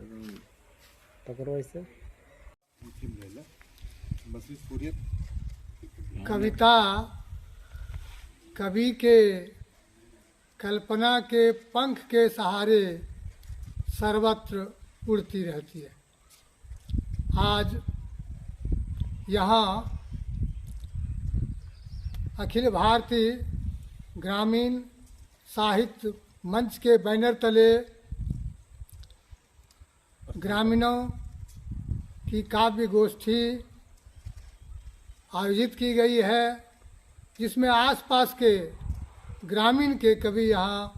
पकड़ो इसे। कविता कवि के कल्पना के पंख के सहारे सर्वत्र उड़ती रहती है। आज यहाँ अखिल भारतीय ग्रामीण साहित्य मंच के बैनर तले ग्रामीणों की काव्य गोष्ठी आयोजित की गई है, जिसमें आसपास के ग्रामीण के कवि यहाँ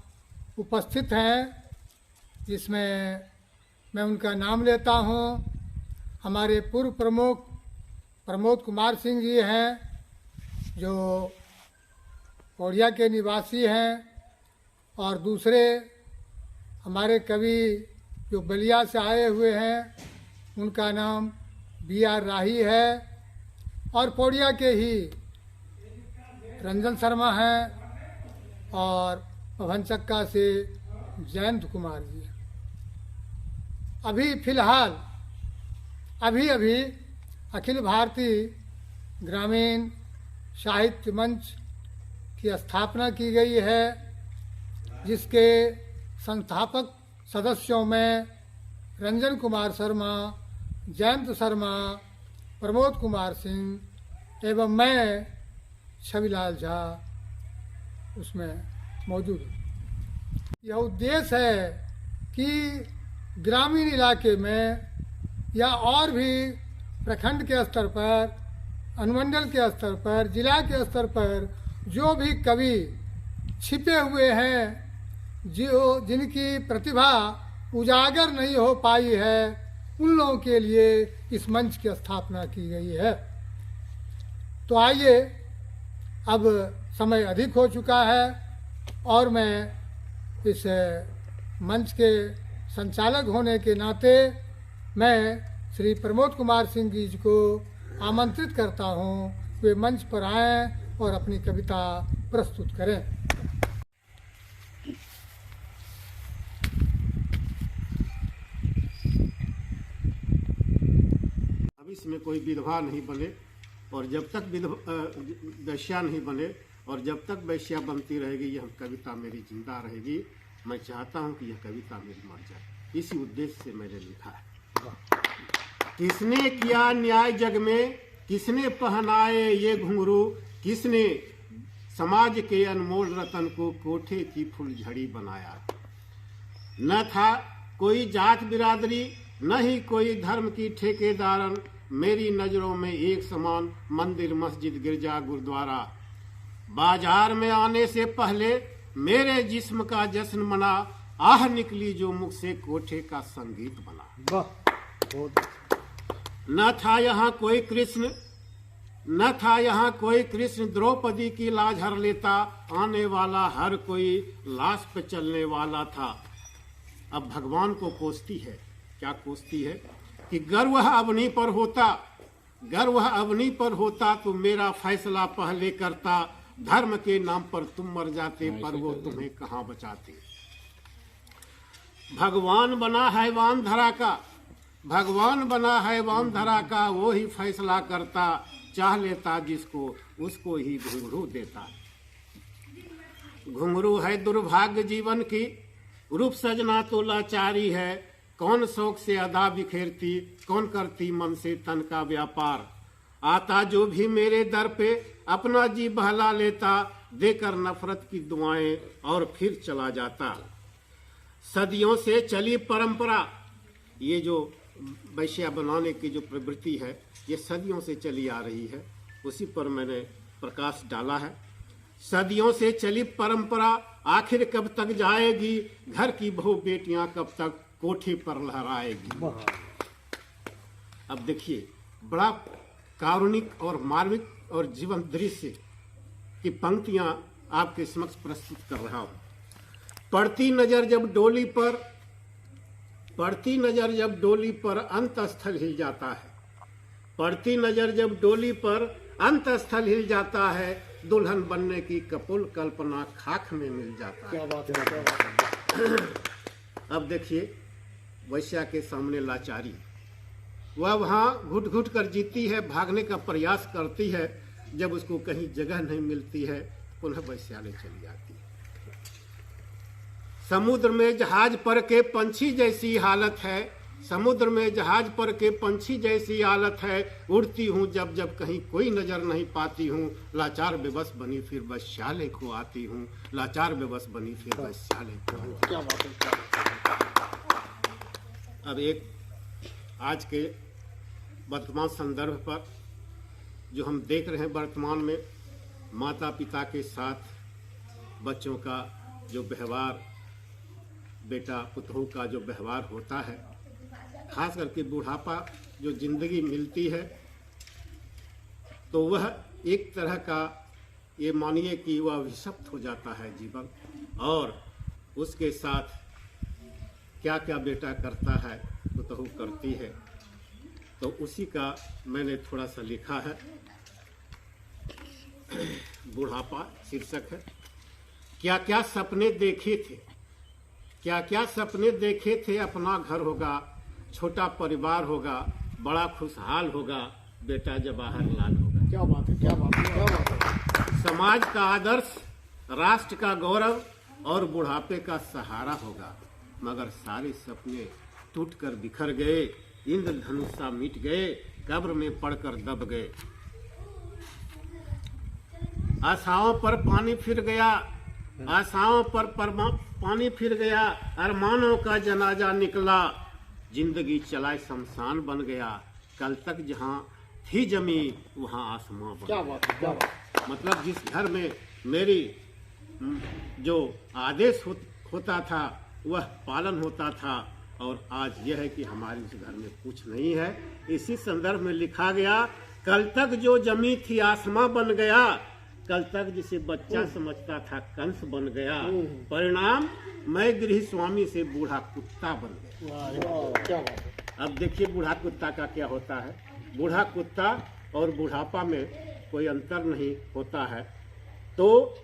उपस्थित हैं। जिसमें मैं उनका नाम लेता हूँ। हमारे पूर्व प्रमुख प्रमोद कुमार सिंह जी हैं, जो पौड़िया के निवासी हैं, और दूसरे हमारे कवि जो बलिया से आए हुए हैं, उनका नाम B.R. राही है, और पौड़िया के ही रंजन शर्मा हैं, और पवन चक्का से जयंत कुमार जी हैं। अभी फ़िलहाल अभी अखिल भारतीय ग्रामीण साहित्य मंच की स्थापना की गई है, जिसके संस्थापक सदस्यों में रंजन कुमार शर्मा, जयंत शर्मा, प्रमोद कुमार सिंह एवं मैं छविलाल झा उसमें मौजूद हूँ। यह उद्देश्य है कि ग्रामीण इलाके में या और भी प्रखंड के स्तर पर, अनुमंडल के स्तर पर, जिला के स्तर पर जो भी कवि छिपे हुए हैं, जिनकी प्रतिभा उजागर नहीं हो पाई है, उन लोगों के लिए इस मंच की स्थापना की गई है। तो आइए, अब समय अधिक हो चुका है और मैं इस मंच के संचालक होने के नाते मैं श्री प्रमोद कुमार सिंह जी को आमंत्रित करता हूं, वे मंच पर आएं और अपनी कविता प्रस्तुत करें। भविष्य में कोई विधवा नहीं बने, और जब तक वैश्या नहीं बने, और जब तक वैश्या बनती रहेगी, यह कविता मेरी जिंदा रहेगी। मैं चाहता हूं कि यह कविता मेरी मर जाए। इसी उद्देश्य से मैंने लिखा है। किसने किया न्याय जग में, किसने पहनाए ये घुंघरू, किसने समाज के अनमोल रतन को कोठे की फुलझड़ी बनाया। न था कोई जात बिरादरी, न ही कोई धर्म की ठेकेदारन, मेरी नजरों में एक समान मंदिर, मस्जिद, गिरजा, गुरुद्वारा। बाजार में आने से पहले मेरे जिस्म का जश्न मना, आह निकली जो मुख से कोठे का संगीत बना। न था यहाँ कोई कृष्ण, न था यहाँ कोई कृष्ण, द्रौपदी की लाज हर लेता, आने वाला हर कोई लाश पे चलने वाला था। अब भगवान को कोसती है, क्या कोसती है कि गर्व अवनी पर होता, गर्व अवनी पर होता तो मेरा फैसला पहले करता। धर्म के नाम पर तुम मर जाते, पर वो तुम्हें कहाँ बचाते। भगवान बना हैवान धरा का, भगवान बना हैवान धरा का, वो ही फैसला करता। चाह लेता जिसको, उसको ही घुंघरू देता। घुंघरू है दुर्भाग्य जीवन की, रूप सजना तो लाचारी है। कौन शौक से अदा बिखेरती, कौन करती मन से तन का व्यापार। आता जो भी मेरे दर पे, अपना जी बहला लेता, देकर नफरत की दुआएं और फिर चला जाता। सदियों से चली परंपरा, ये जो वैश्या बनाने की जो प्रवृत्ति है, ये सदियों से चली आ रही है, उसी पर मैंने प्रकाश डाला है। सदियों से चली परंपरा आखिर कब तक जाएगी, घर की बहू बेटियां कब तक कोठे पर लहराएगी। अब देखिए, बड़ा कारुणिक और मार्मिक और जीवन दृश्य की पंक्तियां आपके समक्ष प्रस्तुत कर रहा हूं। पड़ती नजर जब डोली पर, पड़ती नजर जब डोली पर, अंत स्थल हिल जाता है। पड़ती नजर जब डोली पर, अंत स्थल हिल जाता है। दुल्हन बनने की कपोल कल्पना खाक में मिल जाता है। क्या बात है। अब देखिए, वैश्या के सामने लाचारी। वह वहाँ घुट घुट कर जीती है, भागने का प्रयास करती है। जब उसको कहीं जगह नहीं मिलती है, पुनः वैश्यालय चली जाती है। समुद्र में जहाज पर के पंछी जैसी हालत है, समुद्र में जहाज पर के पंछी जैसी हालत है। उड़ती हूँ जब जब कहीं कोई नजर नहीं पाती हूँ, लाचार बेबस बनी फिर वैश्यालय को आती हूँ, लाचार बेबस बनी फिर वैश्यालय को आती हूँ। क्या बात है, क्या बात है। अब एक आज के वर्तमान संदर्भ पर जो हम देख रहे हैं, वर्तमान में माता पिता के साथ बच्चों का जो व्यवहार, बेटा पुतोहू का जो व्यवहार होता है, खास करके बुढ़ापा जो जिंदगी मिलती है, तो वह एक तरह का, ये मानिए कि वह अभिशप्त हो जाता है जीवन। और उसके साथ क्या क्या बेटा करता है, पुतोहू करती है, तो उसी का मैंने थोड़ा सा लिखा है। बुढ़ापा शीर्षक है। क्या क्या सपने देखे थे, क्या क्या सपने देखे थे, अपना घर होगा, छोटा परिवार होगा, बड़ा खुशहाल होगा, बेटा जवाहरलाल होगा। क्या बात है, क्या बात है, क्या बात है। समाज का आदर्श, राष्ट्र का गौरव और बुढ़ापे का सहारा होगा। मगर सारे सपने टूटकर बिखर गए, इंद्रधनुषा मिट गए, कब्र में पड़कर दब गए। आशाओं पर पानी फिर गया, आशाओं पर पानी फिर गया, अरमानों का जनाजा निकला, जिंदगी चलाए शमशान बन गया। कल तक जहां थी जमी वहां आसमां बन क्या गया। बात है, क्या बात है। मतलब जिस घर में मेरी जो आदेश होता था वह पालन होता था, और आज यह है कि हमारे उस घर में कुछ नहीं है। इसी संदर्भ में लिखा गया, कल तक जो जमी थी आसमां बन गया, कल तक जिसे बच्चा समझता था कंस बन गया। परिणाम, मैं गृह स्वामी से बूढ़ा कुत्ता बन गया। वाह, क्या बात है। अब देखिए बूढ़ा कुत्ता का क्या होता है। बूढ़ा कुत्ता और बुढ़ापा में कोई अंतर नहीं होता है। तो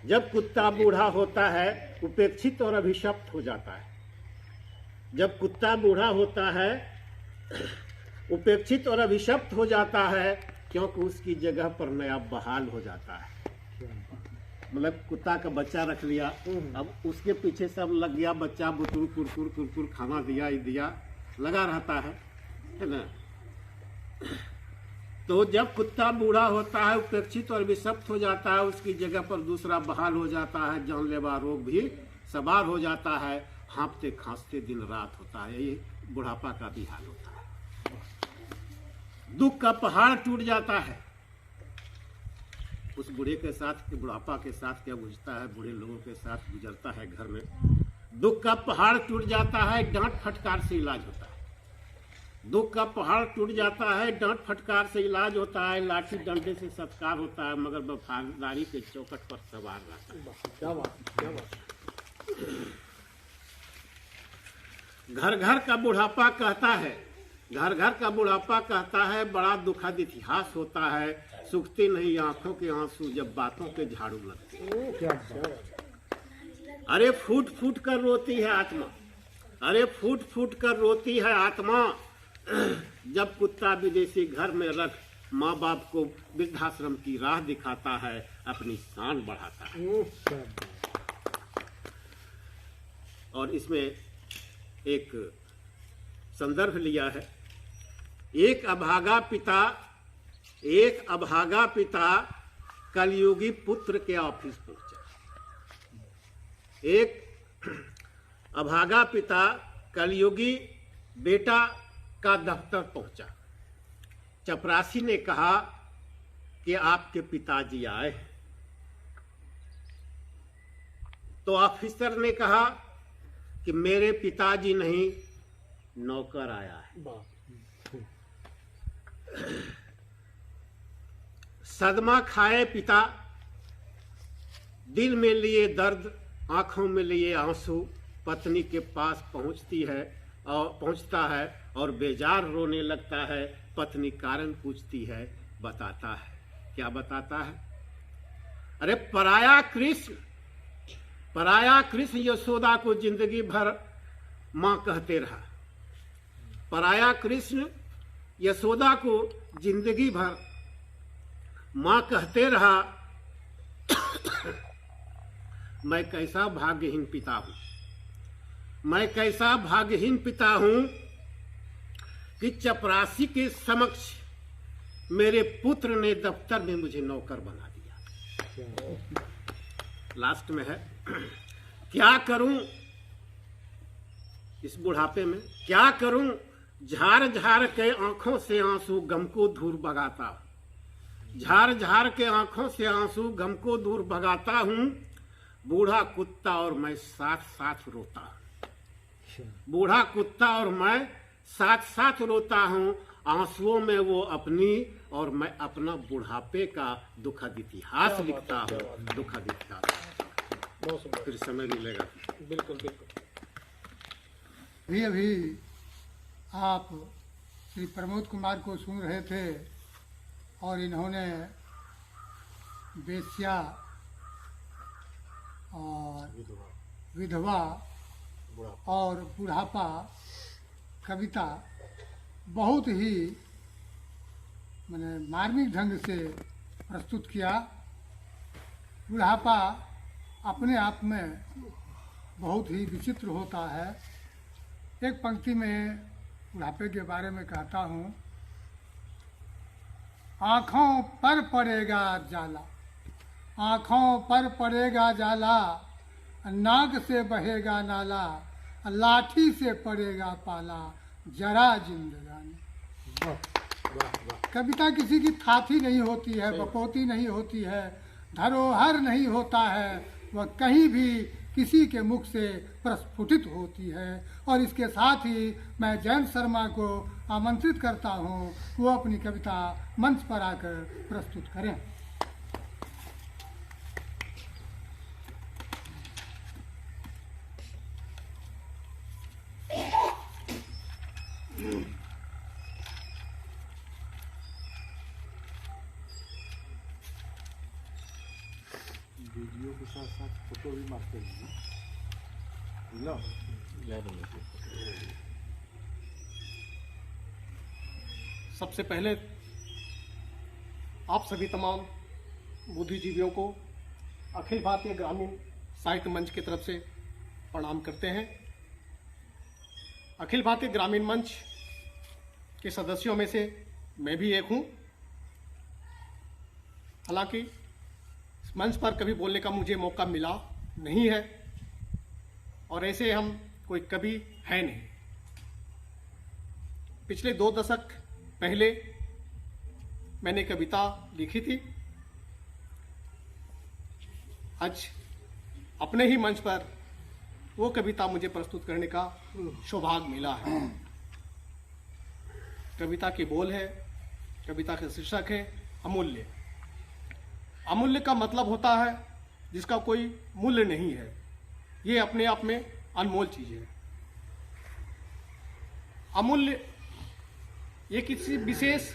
जब कुत्ता बूढ़ा होता है, उपेक्षित और अभिशप्त हो जाता है। जब कुत्ता बूढ़ा होता है, उपेक्षित और अभिशप्त हो जाता है, क्योंकि उसकी जगह पर नया बहाल हो जाता है। मतलब कुत्ता का बच्चा रख लिया, अब उसके पीछे सब लग गया, बच्चा बुतुर कुरकुर कुरकुर खाना दिया ही दिया, लगा रहता है ना। तो जब कुत्ता बूढ़ा होता है, उपेक्षित और विषप्त हो जाता है, उसकी जगह पर दूसरा बहाल हो जाता है, जानलेवा रोग भी सवार हो जाता है, हाँफते खांसते दिन रात होता है। ये बुढ़ापा का भी हाल होता है। दुख का पहाड़ टूट जाता है। उस बूढ़े के साथ, बुढ़ापा के साथ क्या गुजरता है, बूढ़े लोगों के साथ गुजरता है घर में। दुख का पहाड़ टूट जाता है, डांट फटकार से इलाज होता है। दुख का पहाड़ टूट जाता है, डांट फटकार से इलाज होता है, लाठी डंडे से सत्कार होता है, मगर वफादारी के चौकट पर सवार रहता है। क्या बात, क्या बात। घर घर का बुढ़ापा कहता है, घर घर का बुढ़ापा कहता है, बड़ा दुखद इतिहास होता है, सूखते नहीं आंखों के आंसू जब बातों के झाड़ू लगते हैं। क्या अरे फूट फूट कर रोती है आत्मा, अरे फूट फूट कर रोती है आत्मा, जब कुत्ता विदेशी घर में रख माँ बाप को वृद्धाश्रम की राह दिखाता है, अपनी शान बढ़ाता है। और इसमें एक संदर्भ लिया है। एक अभागा पिता कलयुगी पुत्र के ऑफिस पहुंचा। एक अभागा पिता कलयुगी बेटा का दफ्तर पहुंचा। चपरासी ने कहा कि आपके पिताजी आए। तो ऑफिसर ने कहा कि मेरे पिताजी नहीं, नौकर आया है। सदमा खाए पिता, दिल में लिए दर्द, आंखों में लिए आंसू, पत्नी के पास पहुंचता है और बेजार रोने लगता है। पत्नी कारण पूछती है, बताता है। क्या बताता है? अरे पराया कृष्ण यशोदा को जिंदगी भर मां कहते रहा। पराया कृष्ण यशोदा को जिंदगी भर मां कहते रहा, मैं कैसा भाग्यहीन पिता हूं, मैं कैसा भाग्यहीन पिता हूं कि चपरासी के समक्ष मेरे पुत्र ने दफ्तर में मुझे नौकर बना दिया। लास्ट में है, क्या करूं इस बुढ़ापे में, क्या करूं, झार झार के आंखों से आंसू गम को दूर भगाता, झार झार के आंखों से आंसू गम को दूर भगाता हूं, बूढ़ा कुत्ता और मैं साथ साथ रोता हूं, बूढ़ा कुत्ता और मैं साथ साथ रोता हूं, आंसुओं में वो अपनी और मैं अपना बुढ़ापे का दुखद इतिहास लिखता हूं, दुखद इतिहास। फिर समय मिलेगा। बिल्कुल बिल्कुल। अभी अभी आप श्री प्रमोद कुमार को सुन रहे थे और इन्होंने बेश्या और विधवा और बुढ़ापा कविता बहुत ही माने मार्मिक ढंग से प्रस्तुत किया। बुढ़ापा अपने आप में बहुत ही विचित्र होता है। एक पंक्ति में बुढ़ापे के बारे में कहता हूँ, आँखों पर पड़ेगा जाला, आँखों पर पड़ेगा जाला, नाक से बहेगा नाला, लाठी से पड़ेगा पाला, जरा जिंदगानी। कविता किसी की थाथी नहीं होती है, बपोती नहीं होती है, धरोहर नहीं होता है, वह कहीं भी किसी के मुख से प्रस्फुटित होती है। और इसके साथ ही मैं जयंत शर्मा को आमंत्रित करता हूँ, वो अपनी कविता मंच पर आकर प्रस्तुत करें। वीडियो के साथ साथ फोटो भी मारते हैं ना। सबसे पहले आप सभी तमाम बुद्धिजीवियों को अखिल भारतीय ग्रामीण साहित्य मंच की तरफ से प्रणाम करते हैं। अखिल भारतीय ग्रामीण मंच के सदस्यों में से मैं भी एक हूं। हालांकि इस मंच पर कभी बोलने का मुझे मौका मिला नहीं है और ऐसे हम कोई कवि है नहीं। पिछले 2 दशक पहले मैंने कविता लिखी थी। आज अपने ही मंच पर वो कविता मुझे प्रस्तुत करने का सौभाग्य मिला है। कविता के बोल है, कविता का शीर्षक है अमूल्य। अमूल्य का मतलब होता है जिसका कोई मूल्य नहीं है, ये अपने आप में अनमोल चीज है। अमूल्य ये किसी विशेष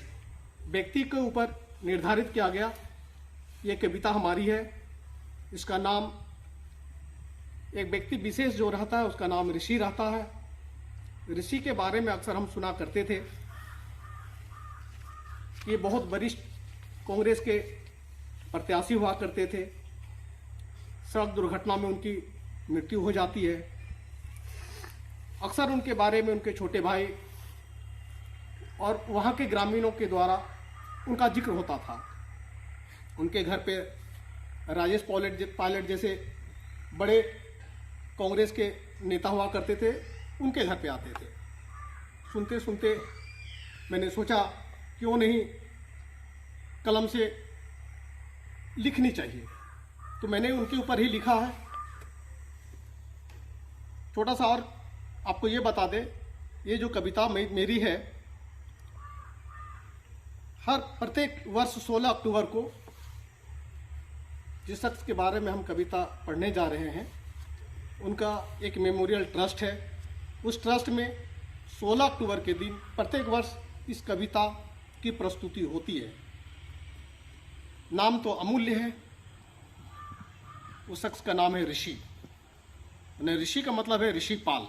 व्यक्ति के ऊपर निर्धारित किया गया। ये कविता हमारी है। इसका नाम एक व्यक्ति विशेष जो रहता है उसका नाम ऋषि रहता है। ऋषि के बारे में अक्सर हम सुना करते थे। ये बहुत वरिष्ठ कांग्रेस के प्रत्याशी हुआ करते थे। सड़क दुर्घटना में उनकी मृत्यु हो जाती है। अक्सर उनके बारे में उनके छोटे भाई और वहाँ के ग्रामीणों के द्वारा उनका जिक्र होता था। उनके घर पे राजेश पायलट जैसे बड़े कांग्रेस के नेता हुआ करते थे, उनके घर पे आते थे। सुनते सुनते मैंने सोचा क्यों नहीं कलम से लिखनी चाहिए, तो मैंने उनके ऊपर ही लिखा है। छोटा सा और आपको ये बता दें, ये जो कविता मेरी है, हर प्रत्येक वर्ष 16 अक्टूबर को जिस शख्स के बारे में हम कविता पढ़ने जा रहे हैं उनका एक मेमोरियल ट्रस्ट है। उस ट्रस्ट में 16 अक्टूबर के दिन प्रत्येक वर्ष इस कविता की प्रस्तुति होती है। नाम तो अमूल्य है। उस शख्स का नाम है ऋषि। ऋषि का मतलब है ऋषिपाल।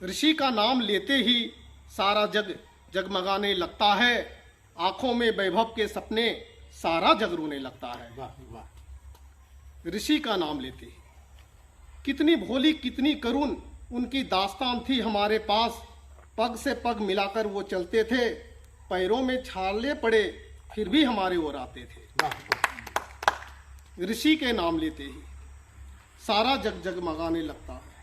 ऋषि का नाम लेते ही सारा जग जगमगाने लगता है, आंखों में वैभव के सपने सारा जग रोने लगता है। वाह वाह। ऋषि का नाम लेते ही कितनी भोली कितनी करुण उनकी दास्तान थी हमारे पास। पग से पग मिलाकर वो चलते थे, पैरों में छाले पड़े फिर भी हमारे ओर आते थे। ऋषि के नाम लेते ही सारा जग जगमगाने लगता है।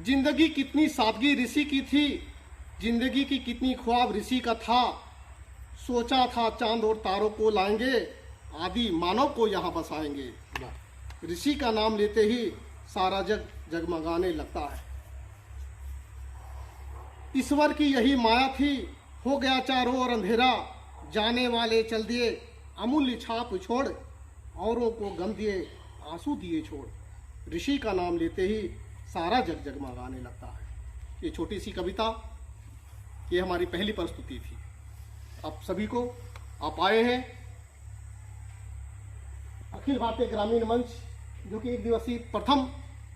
जिंदगी कितनी सादगी ऋषि की थी, जिंदगी की कितनी ख्वाब ऋषि का था। सोचा था चांद और तारों को लाएंगे, आदि मानव को यहाँ बसाएंगे। ऋषि का नाम लेते ही सारा जग जगमगाने लगता है। ईश्वर की यही माया थी, हो गया चारों ओर अंधेरा। जाने वाले चल दिए अमूल्य छाप छोड़, औरों को गम दिए आंसू दिए छोड़। ऋषि का नाम लेते ही सारा जग जगमगाने लगता है। ये छोटी सी कविता, ये हमारी पहली प्रस्तुति थी। आप सभी को, आप आए हैं अखिल भारतीय ग्रामीण मंच, जो कि 1 दिवसीय प्रथम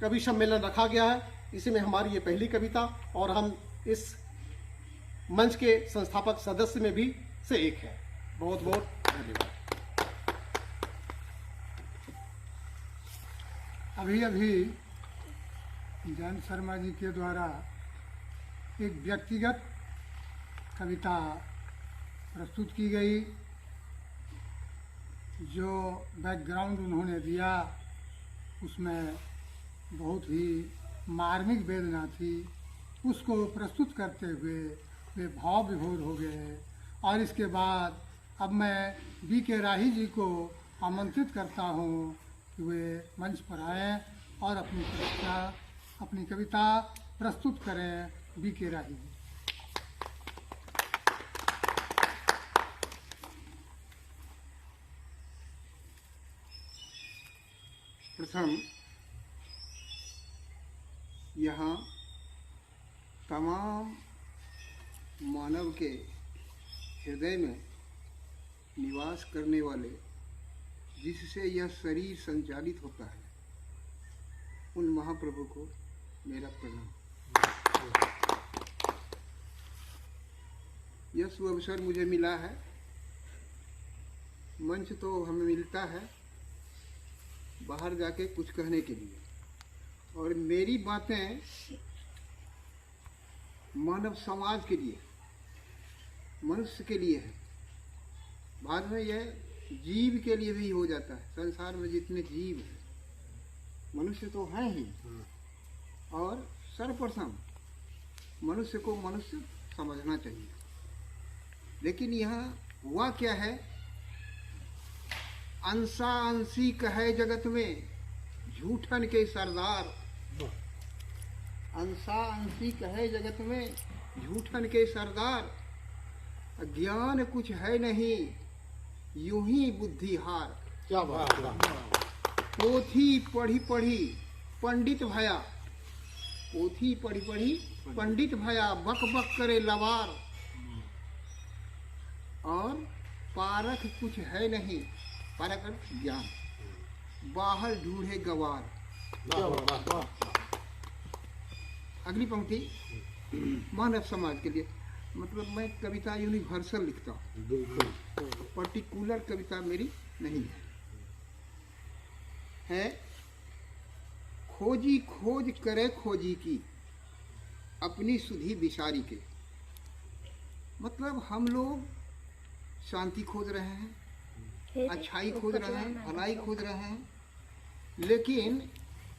कवि सम्मेलन रखा गया है, इसमें हमारी ये पहली कविता, और हम इस मंच के संस्थापक सदस्य में भी से एक है। बहुत बहुत धन्यवाद। अभी अभी जयंत शर्मा जी के द्वारा एक व्यक्तिगत कविता प्रस्तुत की गई। जो बैकग्राउंड उन्होंने दिया उसमें बहुत ही मार्मिक वेदना थी। उसको प्रस्तुत करते हुए वे भाव विभोर हो गए। और इसके बाद अब मैं बी के राही जी को आमंत्रित करता हूँ कि वे मंच पर आएँ और अपनी कविता प्रस्तुत करें। बी के राही जी। प्रथम यहाँ तमाम मानव के हृदय में निवास करने वाले, जिससे यह शरीर संचालित होता है, उन महाप्रभु को मेरा प्रणाम। यह सुअवसर मुझे मिला है। मंच तो हमें मिलता है बाहर जाके कुछ कहने के लिए, और मेरी बातें मानव समाज के लिए, मनुष्य के लिए है। बाद में यह जीव के लिए भी हो जाता है। संसार में जितने जीव हैं, मनुष्य तो हैं ही, और सर्वप्रथम मनुष्य को मनुष्य समझना चाहिए। लेकिन यहाँ हुआ क्या है, अंसा अंशी कहे जगत में झूठन के सरदार। अंसा अंशी कहे जगत में झूठन के सरदार। ज्ञान कुछ है नहीं यूं ही बुद्धि हार। क्या बात। पोथी पढ़ी पढ़ी पंडित भया, पोथी पढ़ी पढ़ी पंडित भया, बक बक करे लवार। और पारख कुछ है नहीं, पारख ज्ञान, बाहर ढूंढे गवार। अगली पंक्ति मानव समाज के लिए। मतलब मैं कविता यूनिवर्सल लिखता हूँ, पर्टिकुलर कविता मेरी नहीं है। खोजी खोज करे खोजी की, अपनी सुधी बिसारी के। मतलब हम लोग शांति खोज रहे हैं, अच्छाई खोज रहे हैं, भलाई खोज रहे हैं, लेकिन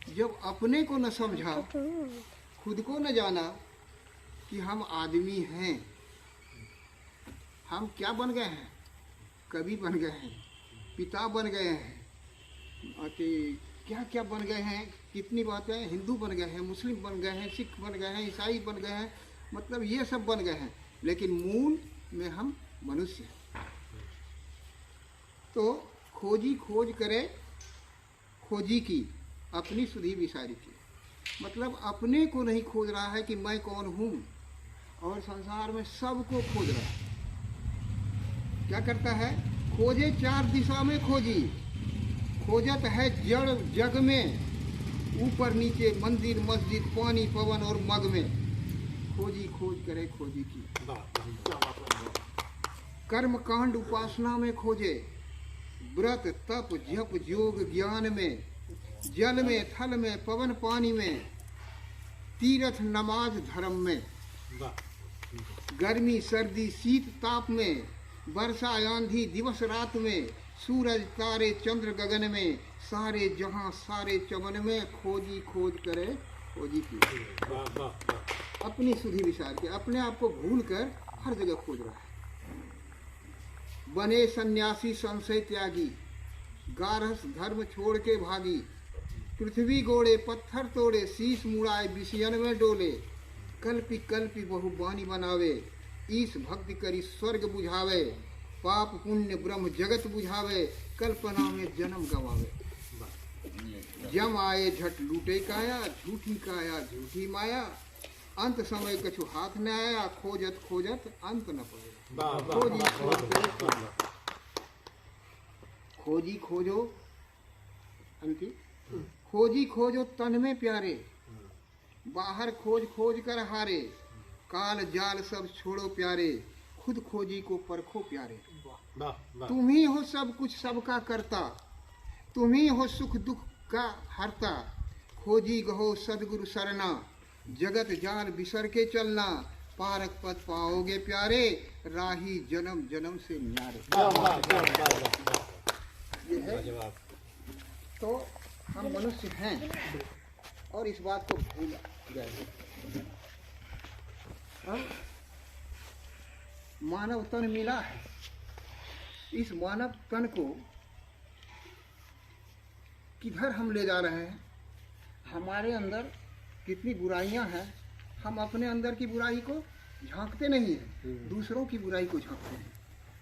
जब अपने को न समझा, खुद को न जाना कि हम आदमी हैं, हम क्या बन गए हैं, कवि बन गए हैं, पिता बन गए हैं, क्या क्या बन गए हैं, कितनी बातें, हिंदू बन गए हैं, मुस्लिम बन गए हैं, सिख बन गए हैं, ईसाई बन गए हैं, मतलब ये सब बन गए हैं, लेकिन मूल में हम मनुष्य हैं। तो खोजी खोज करे खोजी की, अपनी सुधी विसारी की। मतलब अपने को नहीं खोज रहा है कि मैं कौन हूँ, और संसार में सबको खोज रहा है। क्या करता है, खोजे चार दिशा में खोजी, खोजत है जड़ जग में, ऊपर नीचे मंदिर मस्जिद पानी पवन और मग में खोजी खोज करे खोजी की। कर्म कांड उपासना में खोजे, व्रत तप जप योग ज्ञान में, जल में थल में पवन पानी में, तीर्थ नमाज धर्म में, गर्मी सर्दी शीत ताप में, वर्षा आंधी दिवस रात में, सूरज तारे चंद्र गगन में, सारे जहां सारे चमन में खोजी खोज करे खोजी की। अपनी सुधि विचार के अपने आप को भूल कर हर जगह खोज रहा है। बने सन्यासी संशय त्यागी, गारहस धर्म छोड़ के भागी, पृथ्वी गोड़े पत्थर तोड़े, शीश मुड़ाए विषयन में डोले, कल्पी कल्पी बहु बानी बनावे, ईश भक्ति करी स्वर्ग बुझावे, पाप पुण्य ब्रह्म जगत बुझावे, कल्पना में जन्म गवावे। जम आए झट लूटे काया, झूठी काया झूठी माया, अंत समय कछु हाथ न आया, खोजत खोजत अंत न पाया। खोजी खोजी खोजो अंति, खोजी खोजो तन में प्यारे, बाहर खोज खोज कर हारे, काल जाल सब छोड़ो प्यारे, खुद खोजी को परखो प्यारे। तुम ही हो सब कुछ सबका करता, तुम ही हो सुख दुख का हरता, खोजी गहो सदगुरु सरना, जगत जाल बिसर के चलना, पारक पद पाओगे प्यारे, राही जन्म जन्म से न्यारे। ये है। तो हम मनुष्य हैं और इस बात को भूल गए। हम मानव तन मिला है, इस मानव तन को किधर हम ले जा रहे हैं? हमारे अंदर कितनी बुराइयां हैं, हम अपने अंदर की बुराई को झांकते नहीं हैं, दूसरों की बुराई को झांकते हैं।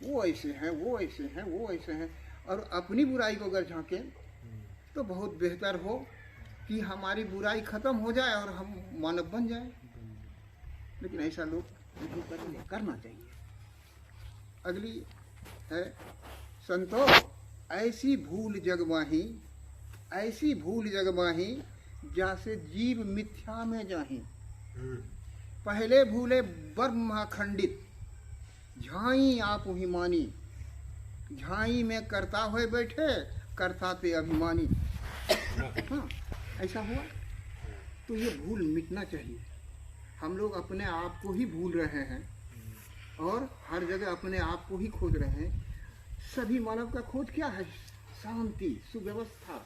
वो ऐसे हैं, वो ऐसे हैं, वो ऐसे हैं, और अपनी बुराई को अगर झांकें तो बहुत बेहतर हो कि हमारी बुराई खत्म हो जाए और हम मानव बन जाए। लेकिन ऐसा लोग नहीं करना चाहिए। अगली है, संतो ऐसी भूल जग माही, ऐसी भूल जग माही, जैसे जीव मिथ्या में जाही, पहले भूले ब्रह्म खंडित, झाई आप ही मानी, झाई में करता हुए बैठे, करता पे अभिमानी। हाँ, ऐसा हुआ तो ये भूल मिटना चाहिए। हम लोग अपने आप को ही भूल रहे हैं और हर जगह अपने आप को ही खोज रहे हैं। सभी मानव का खोज क्या है? शांति, सुव्यवस्था,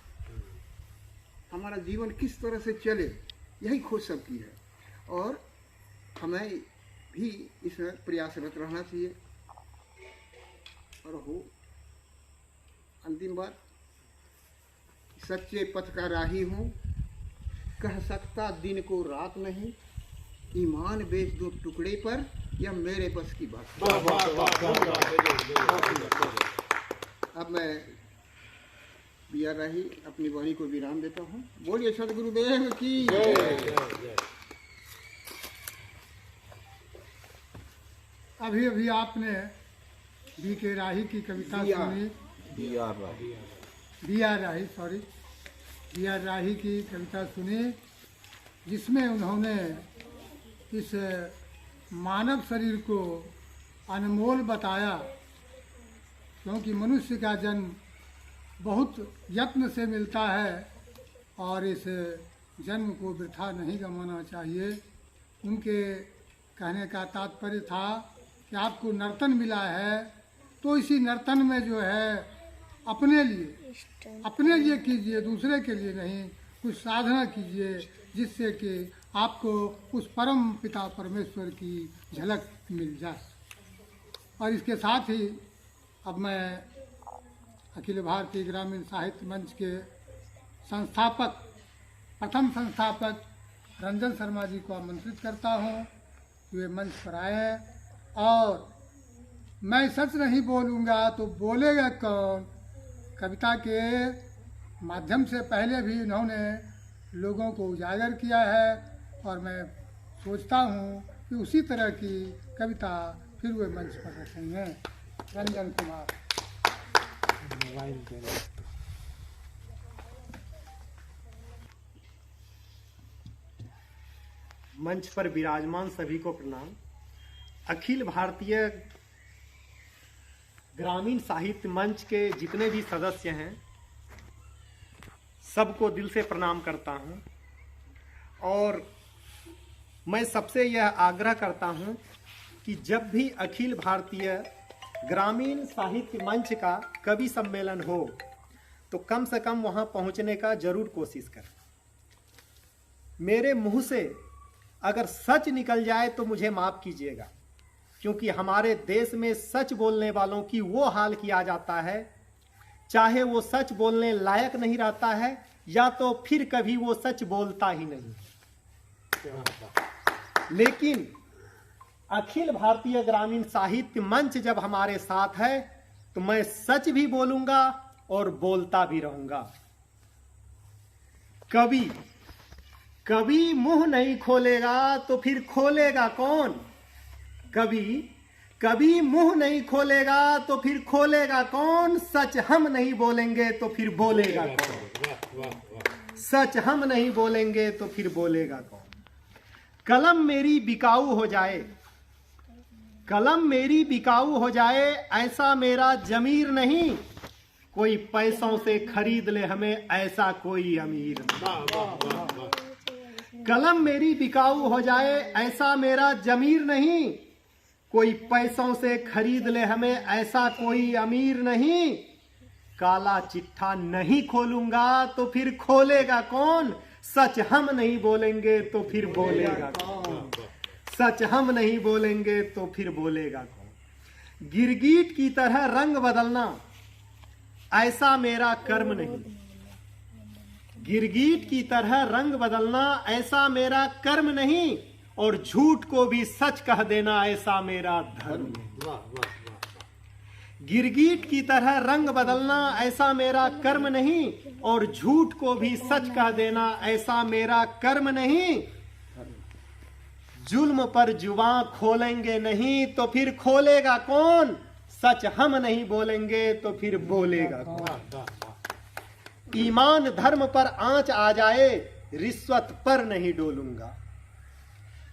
हमारा जीवन किस तरह से चले, यही खोज सबकी है। और हमें भी इसमें प्रयासरत रहना चाहिए। और हो अंतिम बात, सच्चे पथ का राही हूँ, कह सकता दिन को रात नहीं, ईमान बेच दो टुकड़े पर, यह मेरे बस की बात। अब मैं बिया राही अपनी वाणी को विराम देता हूँ। बोलिए सदगुरुदेव की जय। अभी अभी आपने बी के राही की कविता सुनी, बी आर राही की कविता सुनी, जिसमें उन्होंने इस मानव शरीर को अनमोल बताया। क्योंकि मनुष्य का जन्म बहुत यत्न से मिलता है और इस जन्म को वृथा नहीं गंवाना चाहिए। उनके कहने का तात्पर्य था कि आपको नर्तन मिला है तो इसी नर्तन में जो है अपने लिए कीजिए, दूसरे के लिए नहीं। कुछ साधना कीजिए जिससे कि आपको उस परम पिता परमेश्वर की झलक मिल जाए। और इसके साथ ही अब मैं अखिल भारतीय ग्रामीण साहित्य मंच के संस्थापक, प्रथम संस्थापक रंजन शर्मा जी को आमंत्रित करता हूँ कि वे मंच पर आए। और मैं सच नहीं बोलूँगा तो बोलेगा कौन? कविता के माध्यम से पहले भी इन्होंने लोगों को उजागर किया है और मैं सोचता हूँ कि उसी तरह की कविता फिर वे मंच पर रखेंगे। रंजन कुमार। मंच पर विराजमान सभी को प्रणाम। अखिल भारतीय ग्रामीण साहित्य मंच के जितने भी सदस्य हैं सबको दिल से प्रणाम करता हूं और मैं सबसे यह आग्रह करता हूं कि जब भी अखिल भारतीय ग्रामीण साहित्य मंच का कवि सम्मेलन हो तो कम से कम वहां पहुंचने का जरूर कोशिश करें। मेरे मुंह से अगर सच निकल जाए तो मुझे माफ कीजिएगा, क्योंकि हमारे देश में सच बोलने वालों की वो हाल किया जाता है, चाहे वो सच बोलने लायक नहीं रहता है या तो फिर कभी वो सच बोलता ही नहीं। लेकिन अखिल भारतीय ग्रामीण साहित्य मंच जब हमारे साथ है तो मैं सच भी बोलूंगा और बोलता भी रहूंगा। कभी मुंह नहीं खोलेगा तो फिर खोलेगा कौन? कभी मुंह नहीं खोलेगा तो फिर खोलेगा कौन? सच हम नहीं बोलेंगे तो फिर बोलेगा कौन? सच हम नहीं बोलेंगे तो फिर बोलेगा कौन? कलम मेरी बिकाऊ हो जाए, कलम मेरी बिकाऊ हो जाए, ऐसा मेरा जमीर नहीं, कोई पैसों से खरीद ले हमें ऐसा कोई अमीर नहीं। कलम मेरी बिकाऊ हो जाए ऐसा मेरा जमीर नहीं, कोई पैसों से खरीद ले हमें ऐसा कोई अमीर नहीं। काला चिट्ठा नहीं खोलूंगा तो फिर खोलेगा कौन? सच हम नहीं बोलेंगे तो फिर बोलेगा कौन? सच हम नहीं बोलेंगे तो फिर बोलेगा कौन? गिरगिट की तरह रंग बदलना ऐसा मेरा कर्म नहीं, गिरगिट की तरह रंग बदलना ऐसा मेरा कर्म नहीं, और झूठ को भी सच कह देना ऐसा मेरा धर्म नहीं। गिरगिट की तरह रंग बदलना ऐसा मेरा कर्म नहीं, और झूठ को भी सच कह देना ऐसा मेरा कर्म नहीं। जुल्म पर जुबान खोलेंगे नहीं तो फिर खोलेगा कौन? सच हम नहीं बोलेंगे तो फिर बोलेगा कौन? ईमान धर्म पर आंच आ जाए रिश्वत पर नहीं डोलूंगा,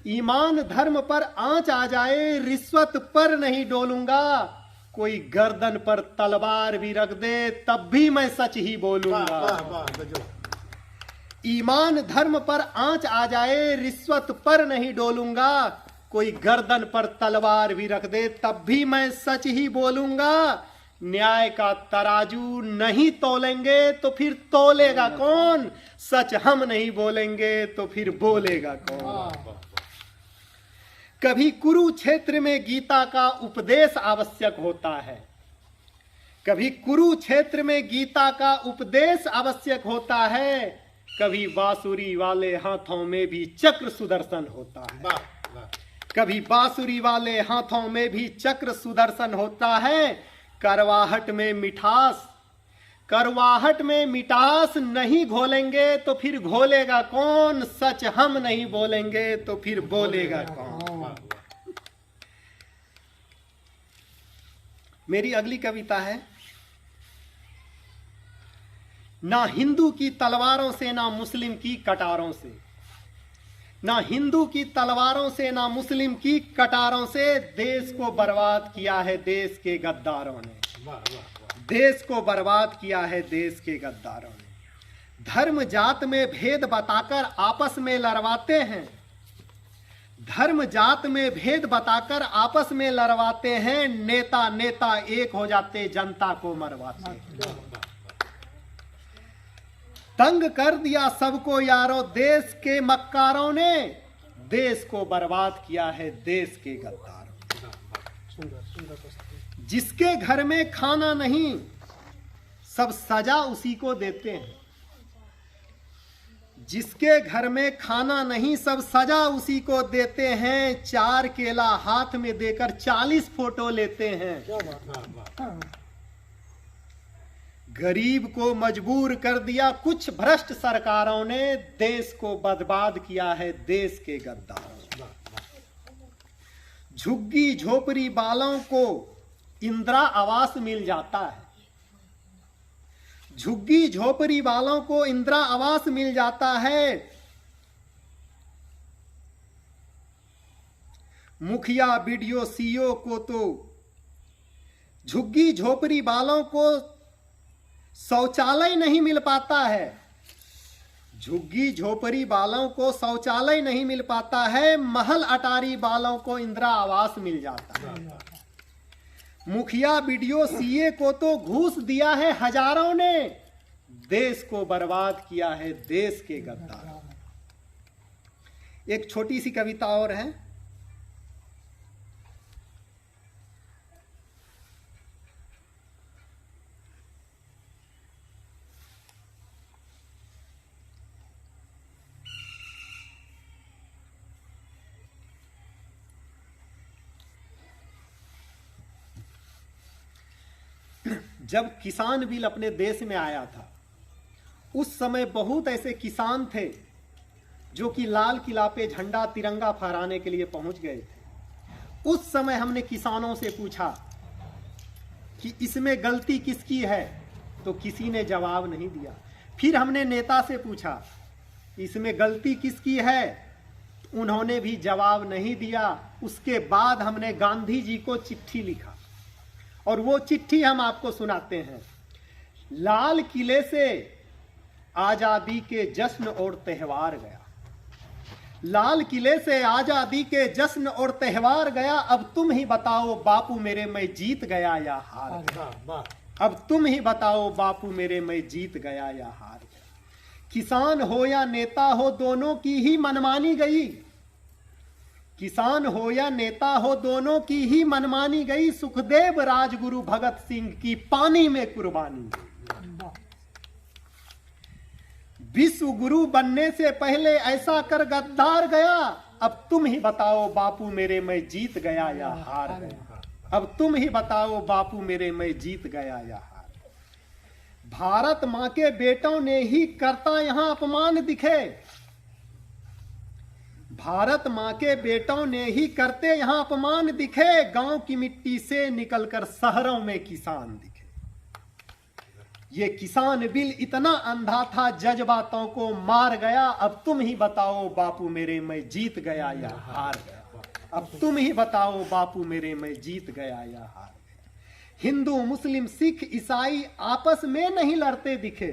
ईमान धर्म पर आंच आ जाए रिश्वत पर नहीं डोलूंगा, कोई गर्दन पर तलवार भी रख दे तब भी मैं सच ही बोलूंगा। ईमान धर्म पर आंच आ जाए रिश्वत पर नहीं डोलूंगा, कोई गर्दन पर तलवार भी रख दे तब भी मैं सच ही बोलूंगा। न्याय का तराजू नहीं तोलेंगे तो फिर तोलेगा कौन? सच हम नहीं बोलेंगे तो फिर बोलेगा कौन? कभी कुरुक्षेत्र में गीता का उपदेश आवश्यक होता है, कभी कुरुक्षेत्र में गीता का उपदेश आवश्यक होता है, कभी बांसुरी वाले हाथों में भी चक्र सुदर्शन होता है, कभी बांसुरी वाले हाथों में भी चक्र सुदर्शन होता है। करवाहट में मिठास नहीं घोलेंगे तो फिर घोलेगा कौन? सच हम नहीं बोलेंगे तो फिर बोलेगा कौन? मेरी अगली कविता है, ना हिंदू की तलवारों से ना मुस्लिम की कटारों से, ना हिंदू की तलवारों से ना मुस्लिम की कटारों से देश को बर्बाद किया है देश के गद्दारों ने, देश को बर्बाद किया है देश के गद्दारों ने। धर्म जात में भेद बताकर आपस में लड़वाते हैं, धर्म जात में भेद बताकर आपस में लड़वाते हैं, नेता नेता एक हो जाते जनता को मरवाते हैं। तंग कर दिया सबको यारों देश के मक्कारों ने, देश को बर्बाद किया है देश के गद्दारों। जिसके घर में खाना नहीं सब सजा उसी को देते हैं, जिसके घर में खाना नहीं सब सजा उसी को देते हैं। 4 केला हाथ में देकर 40 फोटो लेते हैं। गरीब को मजबूर कर दिया कुछ भ्रष्ट सरकारों ने, देश को बर्बाद किया है देश के गद्दारों। झुग्गी झोपड़ी वालों को इंदिरा आवास मिल जाता है, झुग्गी झोपड़ी वालों को इंदिरा आवास मिल जाता है, मुखिया बीडीओ सीईओ को तो झुग्गी झोपड़ी वालों को शौचालय नहीं मिल पाता है। झुग्गी झोपड़ी वालों को शौचालय नहीं मिल पाता है, महल अटारी वालों को इंदिरा आवास मिल जाता है। मुखिया बीडीओ सीए को तो घूस दिया है हजारों ने, देश को बर्बाद किया है देश के गद्दारों। एक छोटी सी कविता और है। जब किसान बिल अपने देश में आया था, उस समय बहुत ऐसे किसान थे जो कि लाल किला पे झंडा तिरंगा फहराने के लिए पहुंच गए थे। उस समय हमने किसानों से पूछा कि इसमें गलती किसकी है, तो किसी ने जवाब नहीं दिया। फिर हमने नेता से पूछा इसमें गलती किसकी है, उन्होंने भी जवाब नहीं दिया। उसके बाद हमने गांधी जी को चिट्ठी लिखा और वो चिट्ठी हम आपको सुनाते हैं। लाल किले से आजादी के जश्न और त्योहार गया, लाल किले से आजादी के जश्न और त्योहार गया। अब तुम ही बताओ बापू मेरे, मैं जीत गया या हार गया। अब तुम ही बताओ बापू मेरे, मैं जीत गया या हार गया। किसान हो या नेता हो, दोनों की ही मनमानी गई। किसान हो या नेता हो, दोनों की ही मनमानी गई। सुखदेव राजगुरु भगत सिंह की पानी में कुर्बानी। विश्व गुरु बनने से पहले ऐसा कर गद्दार गया। अब तुम ही बताओ बापू मेरे, मैं जीत गया या हार गया। अब तुम ही बताओ बापू मेरे, मैं जीत गया या हार गया। भारत मां के बेटों ने ही करता यहां अपमान दिखे। भारत मां के बेटों ने ही करते यहां अपमान दिखे। गांव की मिट्टी से निकलकर शहरों में किसान दिखे। ये किसान बिल इतना अंधा था, जज्बातों को मार गया। अब तुम ही बताओ बापू मेरे, मैं जीत गया या हार गया। अब तुम ही बताओ बापू मेरे, मैं जीत गया या हार गया। हिंदू मुस्लिम सिख ईसाई आपस में नहीं लड़ते दिखे।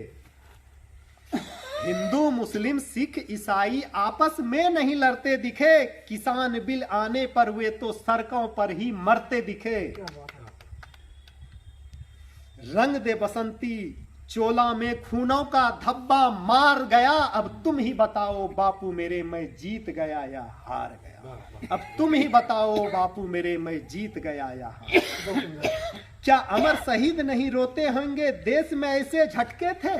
हिंदू मुस्लिम सिख ईसाई आपस में नहीं लड़ते दिखे। किसान बिल आने पर वे तो सड़कों पर ही मरते दिखे। रंग दे बसंती चोला में खूनों का धब्बा मार गया। अब तुम ही बताओ बापू मेरे, मैं जीत गया या हार गया। अब तुम ही बताओ बापू मेरे, मैं जीत गया या हार गया। क्या अमर शहीद नहीं रोते होंगे, देश में ऐसे झटके थे।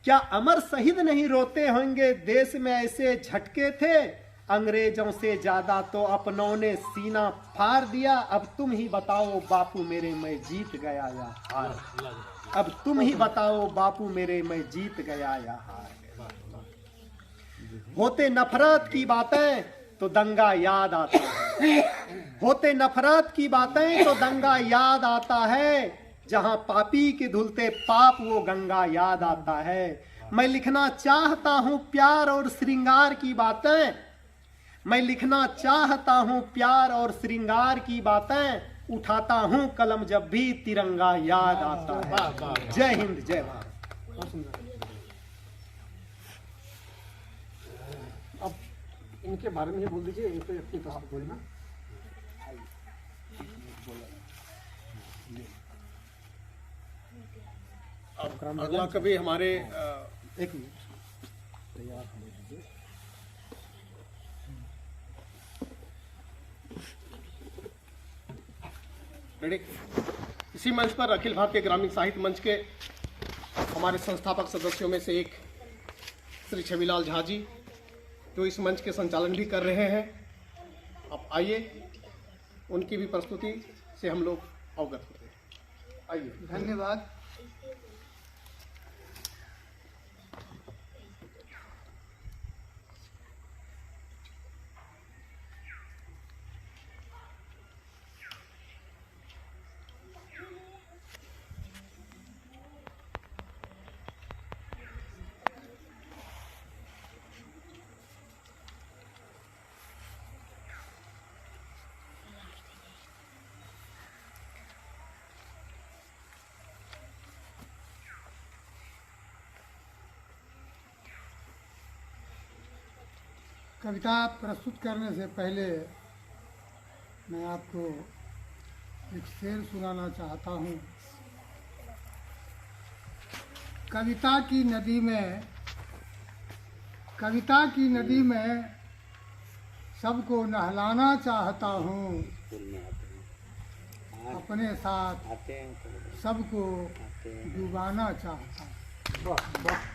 क्या अमर शहीद नहीं रोते होंगे, देश में ऐसे झटके थे। अंग्रेजों से ज्यादा तो अपनों ने सीना फाड़ दिया। अब तुम ही बताओ बापू मेरे, मैं जीत गया या हार गया। अब तुम ही बताओ बापू मेरे, मैं जीत गया या हार गया। होते नफरत की बातें तो दंगा याद आता है। होते नफरत की बातें तो दंगा याद आता है। जहां पापी के धुलते पाप वो गंगा याद आता है। मैं लिखना चाहता हूं प्यार और श्रृंगार की बातें। मैं लिखना चाहता हूं प्यार और श्रृंगार की बातें। उठाता हूं कलम जब भी तिरंगा याद आता है। जय हिंद जय भारत। अब इनके बारे में ही बोल दीजिए, इनके अपनी तरफ से बोलना। अब अगला कभी हमारे एक मिनट तैयार होने दीजिए। रेडी। इसी मंच पर अखिल भारतीय ग्रामीण साहित्य मंच के हमारे संस्थापक सदस्यों में से एक श्री छविलाल झा जी, जो इस मंच के संचालन भी कर रहे हैं। अब आइए उनकी भी प्रस्तुति से हम लोग अवगत होते हैं। आइए। धन्यवाद। कविता प्रस्तुत करने से पहले मैं आपको एक शेर सुनाना चाहता हूँ। कविता की नदी में सबको नहलाना चाहता हूँ, अपने साथ सबको डुबाना चाहता हूँ।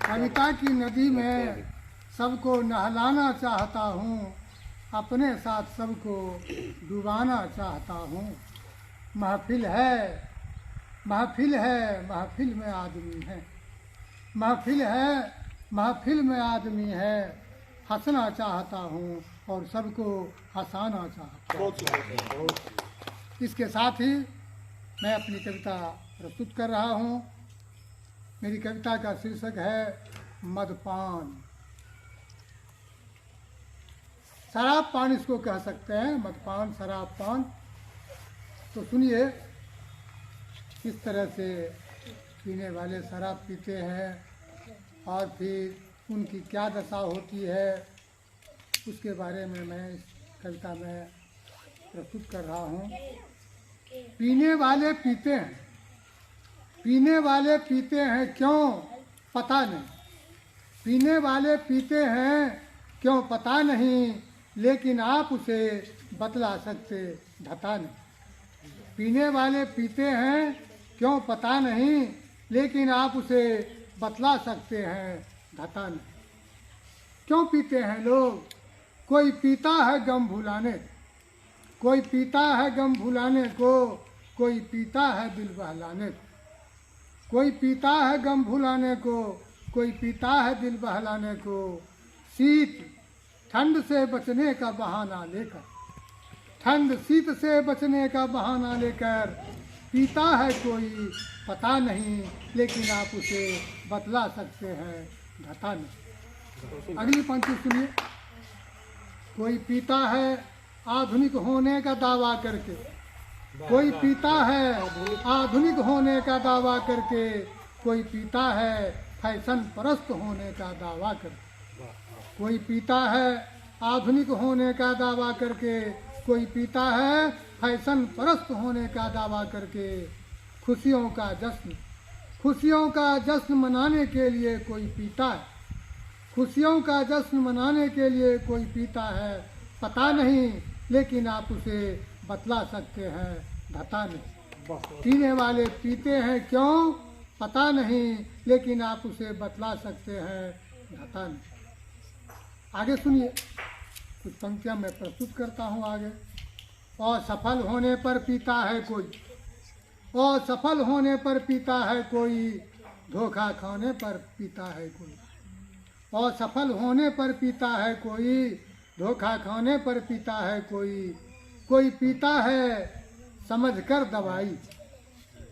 कविता की नदी में सबको नहलाना चाहता हूँ, अपने साथ सबको डुबाना चाहता हूँ। महफिल है महफिल में आदमी है, महफिल में आदमी है, हंसना चाहता हूँ और सबको हंसाना चाहता हूँ। इसके साथ ही मैं अपनी कविता प्रस्तुत कर रहा हूँ। मेरी कविता का शीर्षक है मदपान। शराब पान इसको कह सकते हैं, मदपान, शराब पान। तो सुनिए, किस तरह से पीने वाले शराब पीते हैं और फिर उनकी क्या दशा होती है, उसके बारे में मैं इस कविता में प्रस्तुत कर रहा हूँ। पीने वाले पीते हैं क्यों पता नहीं, पीने वाले पीते हैं क्यों पता नहीं, लेकिन आप उसे बतला सकते ढता नहीं। पीने वाले पीते हैं क्यों पता नहीं, लेकिन आप उसे बतला सकते हैं ढता नहीं। क्यों पीते हैं लोग? कोई पीता है गम भुलाने, कोई पीता है गम भुलाने को, कोई पीता है दिल बहलाने को। कोई पीता है गम भुलाने को, कोई पीता है दिल बहलाने को। शीत ठंड से बचने का बहाना लेकर, ठंड शीत से बचने का बहाना लेकर पीता है कोई पता नहीं, लेकिन आप उसे बतला सकते हैं ढता नहीं। अगली पंक्ति सुनिए। कोई पीता है आधुनिक होने का दावा करके, कोई पीता है आधुनिक होने का दावा करके, कोई पीता है फैशन परस्त होने का दावा करके। कोई पीता है आधुनिक होने का दावा करके, कोई पीता है फैशन परस्त होने का दावा करके। खुशियों का जश्न मनाने के लिए कोई पीता है, खुशियों का जश्न मनाने के लिए कोई पीता है पता नहीं, लेकिन आप उसे बतला सकते हैं ढता नहीं। पीने वाले पीते हैं क्यों पता नहीं, लेकिन आप उसे बतला सकते हैं ढता नहीं। आगे सुनिए, कुछ पंक्तियां मैं प्रस्तुत करता हूँ आगे। और सफल होने पर पीता है कोई, और सफल होने पर पीता है कोई, धोखा खाने पर पीता है कोई। और सफल होने पर पीता है कोई, धोखा खाने पर पीता है कोई। कोई पीता है समझकर दवाई,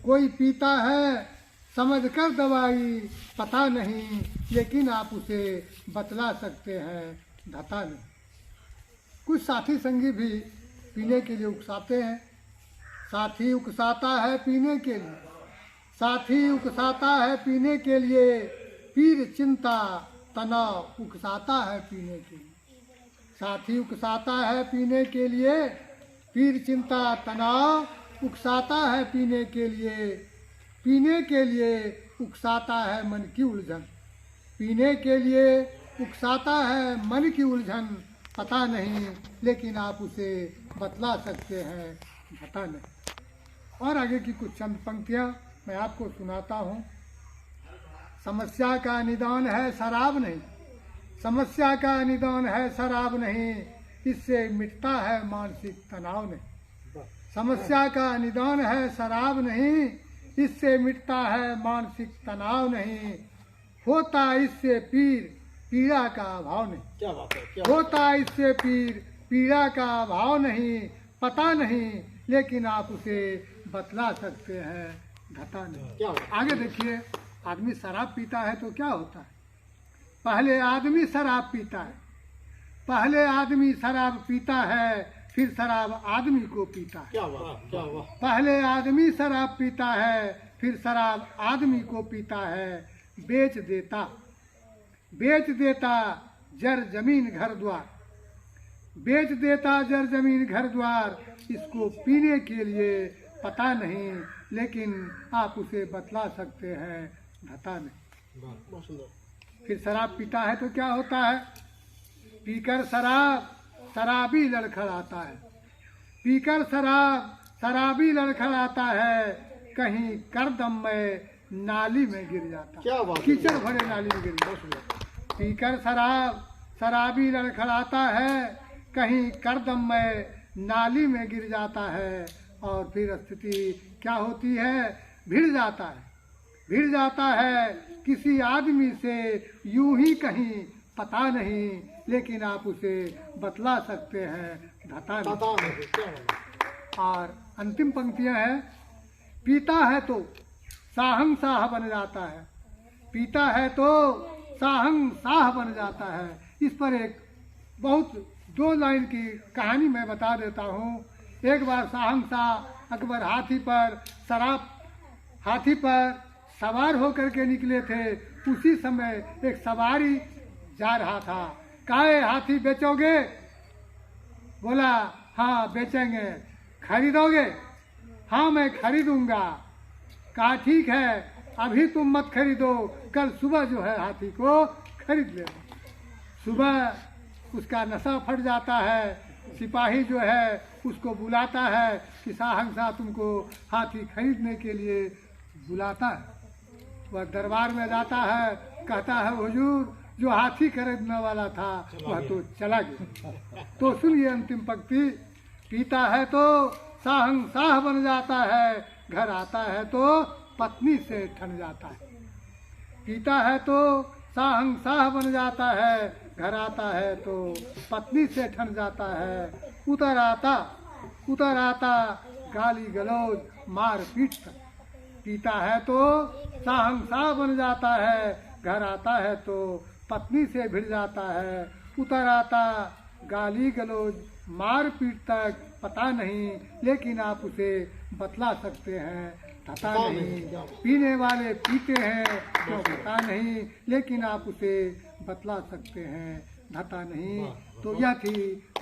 कोई पीता है समझकर दवाई पता नहीं, लेकिन आप उसे बतला सकते हैं ढता नहीं। कुछ साथी संगी भी पीने के लिए उकसाते हैं। साथी उकसाता है पीने के लिए, साथी उकसाता है पीने के लिए, पीर चिंता तनाव उकसाता है पीने के लिए। साथी उकसाता है पीने के लिए, पीर चिंता तनाव उकसाता है पीने के लिए। पीने के लिए उकसाता है मन की उलझन, पीने के लिए उकसाता है मन की उलझन पता नहीं, लेकिन आप उसे बतला सकते हैं ढता नहीं। और आगे की कुछ चंद पंक्तियां मैं आपको सुनाता हूँ। समस्या का निदान है शराब नहीं, समस्या का निदान है शराब नहीं, इससे मिटता है मानसिक तनाव नहीं। समस्या का निदान है शराब नहीं, इससे मिटता है मानसिक तनाव नहीं। होता इससे पीड़ा का अभाव नहीं, क्या बात है, क्या होता इससे पीड़ा का अभाव नहीं पता नहीं, लेकिन आप उसे बतला सकते हैं ढता नहीं। क्या बात। आगे देखिए, आदमी शराब पीता है तो क्या होता है? पहले आदमी शराब पीता है, पहले आदमी शराब पीता है, फिर शराब आदमी को पीता है। क्या बात, क्या बात। पहले आदमी शराब पीता है, फिर शराब आदमी को पीता है। बेच देता जर जमीन घर द्वार, बेच देता जर जमीन घर द्वार, इसको पीने के लिए पता नहीं, लेकिन आप उसे बतला सकते हैं धता नहीं। फिर शराब पीता है तो क्या होता है? पीकर शराब शराबी लड़खड़ाता है, पीकर शराब शराबी लड़खड़ाता है, कहीं करदम में नाली में गिर जाता, क्या बात है। कीचड़ भरे नाली में गिर जाता। पीकर शराब शराबी लड़खड़ाता है, कहीं करदम में नाली में गिर जाता है, और फिर स्थिति क्या होती है? भिड़ जाता है, भिड़ जाता है किसी आदमी से यूं ही कहीं पता नहीं, लेकिन आप उसे बतला सकते हैं धता नहीं। पता नहीं, क्या बात है। और अंतिम पंक्तियां हैं, पीता है तो साहंग साह बन जाता है, पीता है तो साहंग साह बन जाता है। इस पर एक बहुत 2 लाइन की कहानी मैं बता देता हूँ। एक बार साहंग शाह अकबर हाथी पर सवार होकर के निकले थे। उसी समय एक सवारी जा रहा था। काहे हाथी बेचोगे? बोला हाँ बेचेंगे। खरीदोगे? हाँ मैं खरीदूंगा। कहा ठीक है, अभी तुम मत खरीदो, कल सुबह जो है हाथी को खरीद लेना। सुबह उसका नशा फट जाता है, सिपाही जो है उसको बुलाता है कि शाहंशाह तुमको हाथी खरीदने के लिए बुलाता है। वह दरबार में जाता है, कहता है हुजूर जो हाथी खरीदने वाला था वह तो चला गया। तो सुनिए अंतिम पंक्ति, पीता है तो शाहंशाह बन जाता है, घर आता है तो पत्नी से ठन जाता है। पीता है तो शाहंशाह बन जाता है, घर आता है तो पत्नी से ठन जाता है। उतर आता गाली गलौज मार पीट तक। पीता है तो शाहंशाह बन जाता है, घर आता है तो पत्नी से भिड़ जाता है। उतर आता गाली गलौज मार पीट तक, पता नहीं लेकिन आप उसे बतला सकते हैं पता नहीं। पीने वाले पीते हैं तो पता नहीं, लेकिन आप उसे बतला सकते हैं धता नहीं। तो यह थी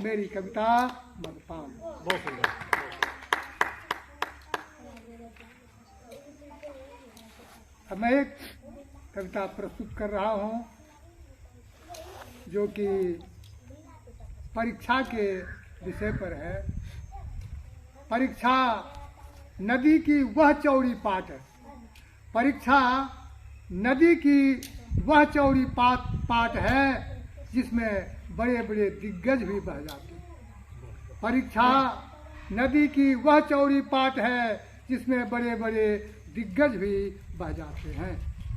मेरी कविता मदपान। बहुत सुंदर। अब मैं एक कविता प्रस्तुत कर रहा हूँ जो कि परीक्षा के विषय पर है। परीक्षा नदी की वह चौड़ी पाट है, परीक्षा नदी की वह चौड़ी पाट है जिसमें बड़े बड़े दिग्गज भी बह जाते हैं। परीक्षा नदी की वह चौड़ी पाट है जिसमें बड़े बड़े दिग्गज भी बह जाते हैं।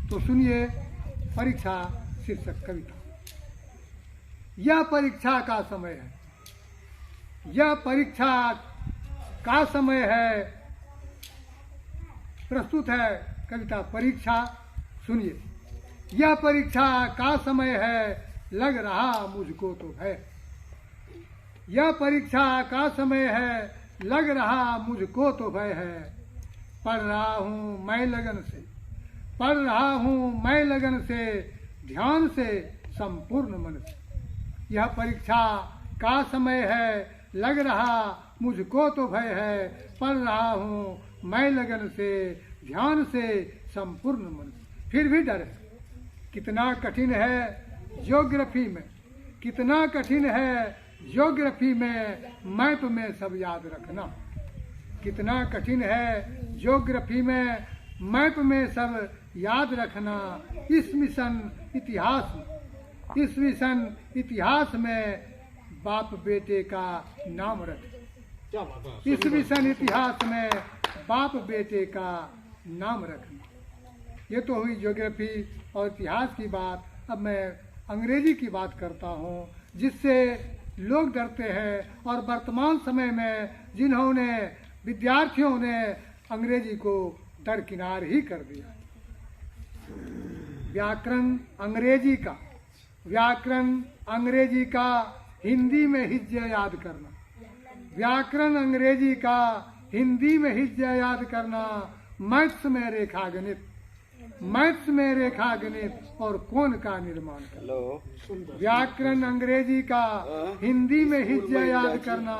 तो सुनिए परीक्षा शीर्षक कविता। यह परीक्षा का समय है, यह परीक्षा का समय है। प्रस्तुत है कविता परीक्षा। सुनिए, यह परीक्षा का समय है, लग रहा मुझको तो भय। यह परीक्षा का समय है, लग रहा मुझको तो भय है। पढ़ रहा हूँ मैं लगन से, पढ़ रहा हूँ मैं लगन से, ध्यान से संपूर्ण मन से। यह परीक्षा का समय है, लग रहा मुझको तो भय है। पढ़ रहा हूँ मैं लगन से, ध्यान से संपूर्ण मन से। फिर भी डर है। कितना कठिन है ज्योग्राफी में, कितना कठिन है ज्योग्राफी में, मैप में सब याद रखना। कितना कठिन है ज्योग्राफी में, मैप में सब याद रखना। इस मिशन इतिहास में, इस मिशन इतिहास में बाप बेटे का नाम रख। क्या बात है। इस मिशन इतिहास में बाप बेटे का नाम रखना। ये तो हुई ज्योग्राफी और इतिहास की बात। अब मैं अंग्रेजी की बात करता हूँ जिससे लोग डरते हैं, और वर्तमान समय में जिन्होंने विद्यार्थियों ने अंग्रेजी को दरकिनार ही कर दिया। व्याकरण अंग्रेजी का, व्याकरण अंग्रेजी का, हिंदी में हिज्जे याद करना। व्याकरण अंग्रेजी का, हिंदी में हिज्जे याद करना। मैथ्स में रेखा गणित, मैथ्स में रेखा गणित और कोण का निर्माण करना। व्याकरण अंग्रेजी का हिंदी में हिज्जा याद करना,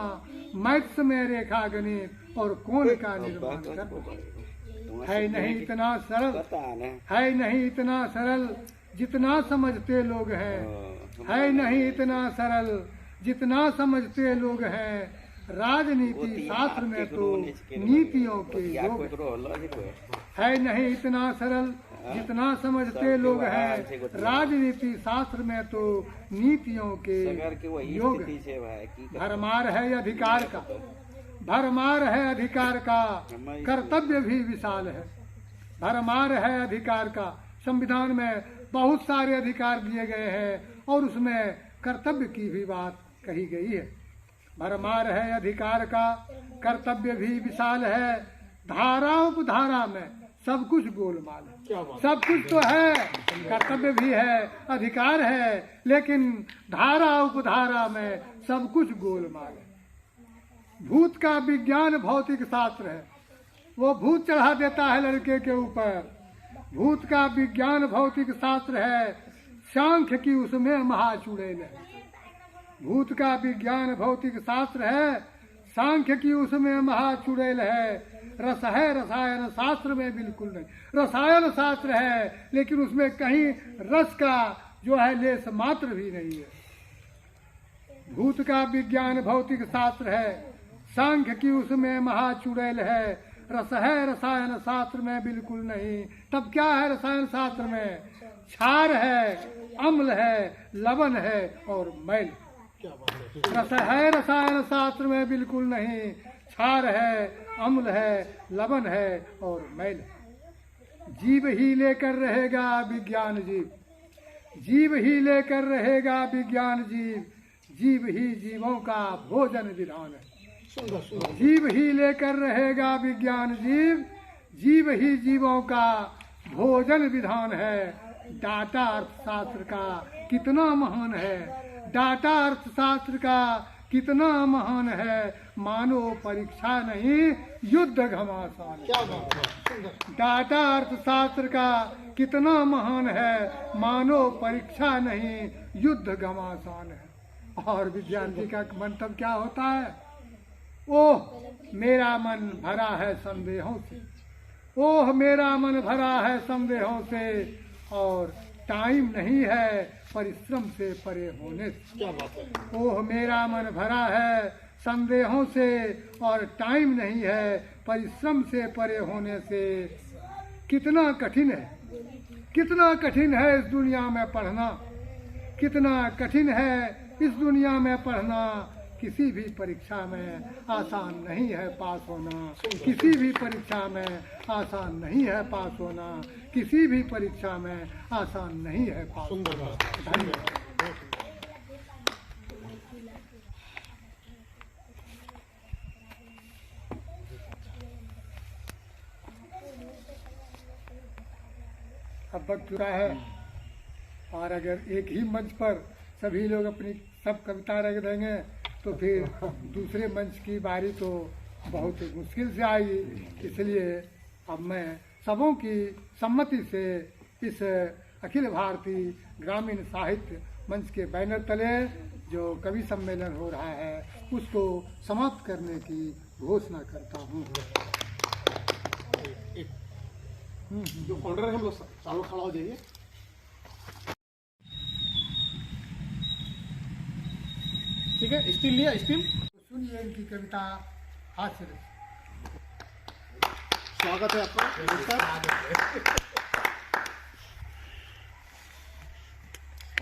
मैथ्स में रेखा गणित और कोण का निर्माण करना। है नहीं इतना सरल, है नहीं इतना सरल जितना समझते लोग हैं, है नहीं इतना सरल जितना समझते लोग हैं। राजनीति शास्त्र में तो नीतियों के योग है नहीं इतना सरल जितना समझते लोग हैं। राजनीति शास्त्र में तो नीतियों के योग भरमार है अधिकार का, भरमार है अधिकार का, कर्तव्य भी विशाल है। भरमार है अधिकार का, संविधान में बहुत सारे अधिकार दिए गए हैं और उसमें कर्तव्य की भी बात कही गई है। भरमार है अधिकार का, कर्तव्य भी विशाल है। धारा उपधारा में सब कुछ गोलमाल है, सब कुछ तो है, कर्तव्य भी है, अधिकार है, लेकिन धारा उपधारा में सब कुछ गोलमाल है। भूत का विज्ञान भौतिक शास्त्र है, वो भूत चढ़ा देता है लड़के के ऊपर। भूत का विज्ञान भौतिक शास्त्र है, सांख्य की उसमें महाचुड़ैल है। भूत का विज्ञान भौतिक शास्त्र है, सांख्य की उसमें महाचुड़ैल है। रस है रसायन शास्त्र में बिल्कुल नहीं, रसायन शास्त्र है लेकिन उसमें कहीं रस का जो है लेस मात्र भी नहीं है। भूत का विज्ञान भौतिक शास्त्र है, सांख्य की उसमें महाचुड़ैल है। रस है रसायन शास्त्र में बिल्कुल नहीं। तब क्या है रसायन शास्त्र में? क्षार है, अम्ल है, लवण है और मैल। रस है रसायन शास्त्र में बिल्कुल नहीं। क्षार है, अम्ल है, लवण है और मैल। जीव ही लेकर रहेगा विज्ञान जीव, जीव ही लेकर रहेगा विज्ञान जीव। जीव ही जीवों का भोजन विधान है। जीव ही लेकर रहेगा विज्ञान जीव, जीव ही जीवों का भोजन विधान है। डाटा अर्थशास्त्र का कितना महान है, डाटा अर्थशास्त्र का कितना महान है। मानो परीक्षा नहीं युद्ध घमासान। डाटा अर्थशास्त्र का कितना महान है, मानो परीक्षा नहीं युद्ध घमासान है। और विज्ञान जी का मंतव्य क्या होता है? ओह मेरा मन भरा है संदेहों से, ओह मेरा मन भरा है संदेहों से, और टाइम नहीं है परिश्रम से परे होने से। क्या बात है? ओह मेरा मन भरा है संदेहों से और टाइम नहीं है परिश्रम से परे होने से। कितना कठिन है, कितना कठिन है इस दुनिया में पढ़ना, कितना कठिन है इस दुनिया में पढ़ना। किसी भी परीक्षा में आसान नहीं है पास होना, किसी भी परीक्षा में आसान नहीं है पास होना, किसी भी परीक्षा में आसान नहीं है पास होना। धन्यवाद। अब वक्त पूरा है और अगर एक ही मंच पर सभी लोग अपनी सब कविता रख देंगे तो फिर दूसरे मंच की बारी तो बहुत मुश्किल से आएगी। इसलिए अब मैं सबों की सम्मति से इस अखिल भारतीय ग्रामीण साहित्य मंच के बैनर तले जो कवि सम्मेलन हो रहा है उसको समाप्त करने की घोषणा करता हूँ। जो ऑर्डर है हम लोग चारों खड़ा हो जाइए। ठीक है, स्टील लिया, स्टील। सुनिए इनकी कविता हास्य रस। स्वागत है आपका।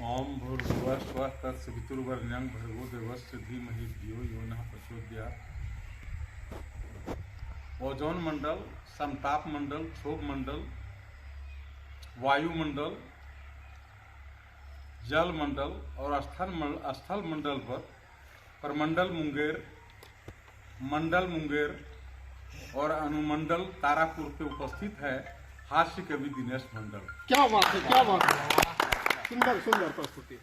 ओम भूर्भुवः स्वः तत्सवितुर्वरेण्यं भर्गो देवस्य धीमहि धियो यो नः प्रचोदयात्। ओजोन मंडल, समताप मंडल, क्षोभ मंडल, वायुमंडल, जल मंडल और स्थल मंडल पर प्रमंडल मुंगेर, मंडल मुंगेर और अनुमंडल तारापुर पे उपस्थित है हास्य कवि दिनेश मंडल। क्या बात है, क्या बात है, सुंदर सुंदर प्रस्तुति।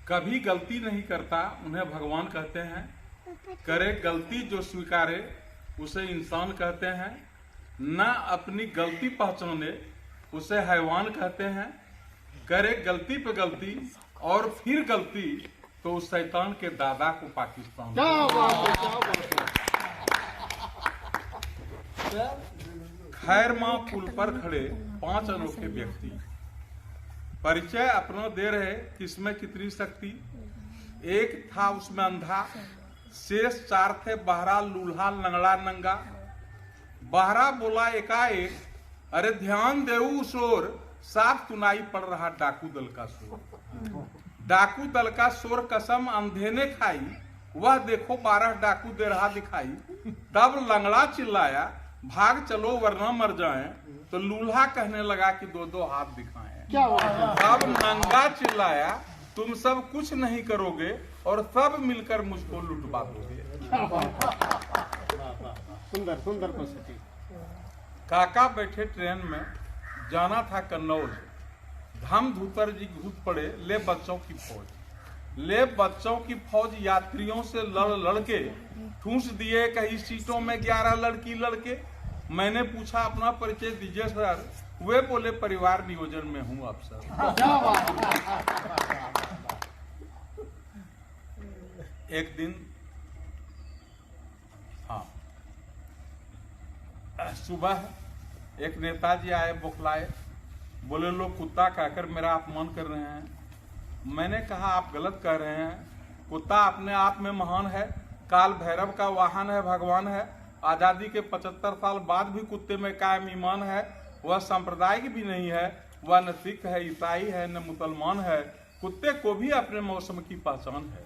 कभी गलती नहीं करता उन्हें भगवान कहते हैं, करे गलती जो स्वीकारे उसे इंसान कहते हैं। न अपनी गलती पहचाने उसे हैवान कहते हैं, करे गलती पे गलती और फिर गलती तो उस शैतान के दादा को पाकिस्तान। क्या बात है, क्या बात है। खैरमा पुल पर खड़े 5 अनोखे व्यक्ति परिचय अपना दे रहे किसमें कितनी शक्ति। एक था उसमें अंधा, शेष 4 थे बहरा, लूल्हा, लंगड़ा, नंगा। बहरा बोला एकाएक, अरे ध्यान देऊ उस ओर, साफ सुनाई पड़ रहा डाकू दल का शोर। डाकू दल का शोर कसम अंधे ने खाई, वह देखो 12 डाकू दे रहा दिखाई। तब लंगड़ा चिल्लाया, भाग चलो वरना मर जाएं। तो लूल्हा कहने लगा कि 2-2 हाथ दिखाएं। क्या बात है। अब नंगा चिल्लाया, तुम सब कुछ नहीं करोगे और सब मिलकर मुझको लुटवा दोगे। सुंदर सुंदर प्रस्तुति। काका बैठे ट्रेन में, जाना था कन्नौज। धम धूतर जी घुस पड़े, ले बच्चों की फौज। ले बच्चों की फौज यात्रियों से लड़ के ठूस दिए कई सीटों में 11 लड़के। मैंने पूछा अपना परिचय दीजिए सर, वे बोले परिवार नियोजन में हूँ अफसर। क्या बात है। एक दिन हाँ सुबह एक नेताजी आए बौखलाए, बोले लोग कुत्ता कहकर मेरा अपमान कर रहे हैं। मैंने कहा आप गलत कह रहे हैं, कुत्ता अपने आप में महान है, काल भैरव का वाहन है, भगवान है। आजादी के 75 साल बाद भी कुत्ते में कायम ईमान है। वह सांप्रदायिक भी नहीं है, वह न सिख है, ईसाई है, न मुसलमान है। कुत्ते को भी अपने मौसम की पहचान है।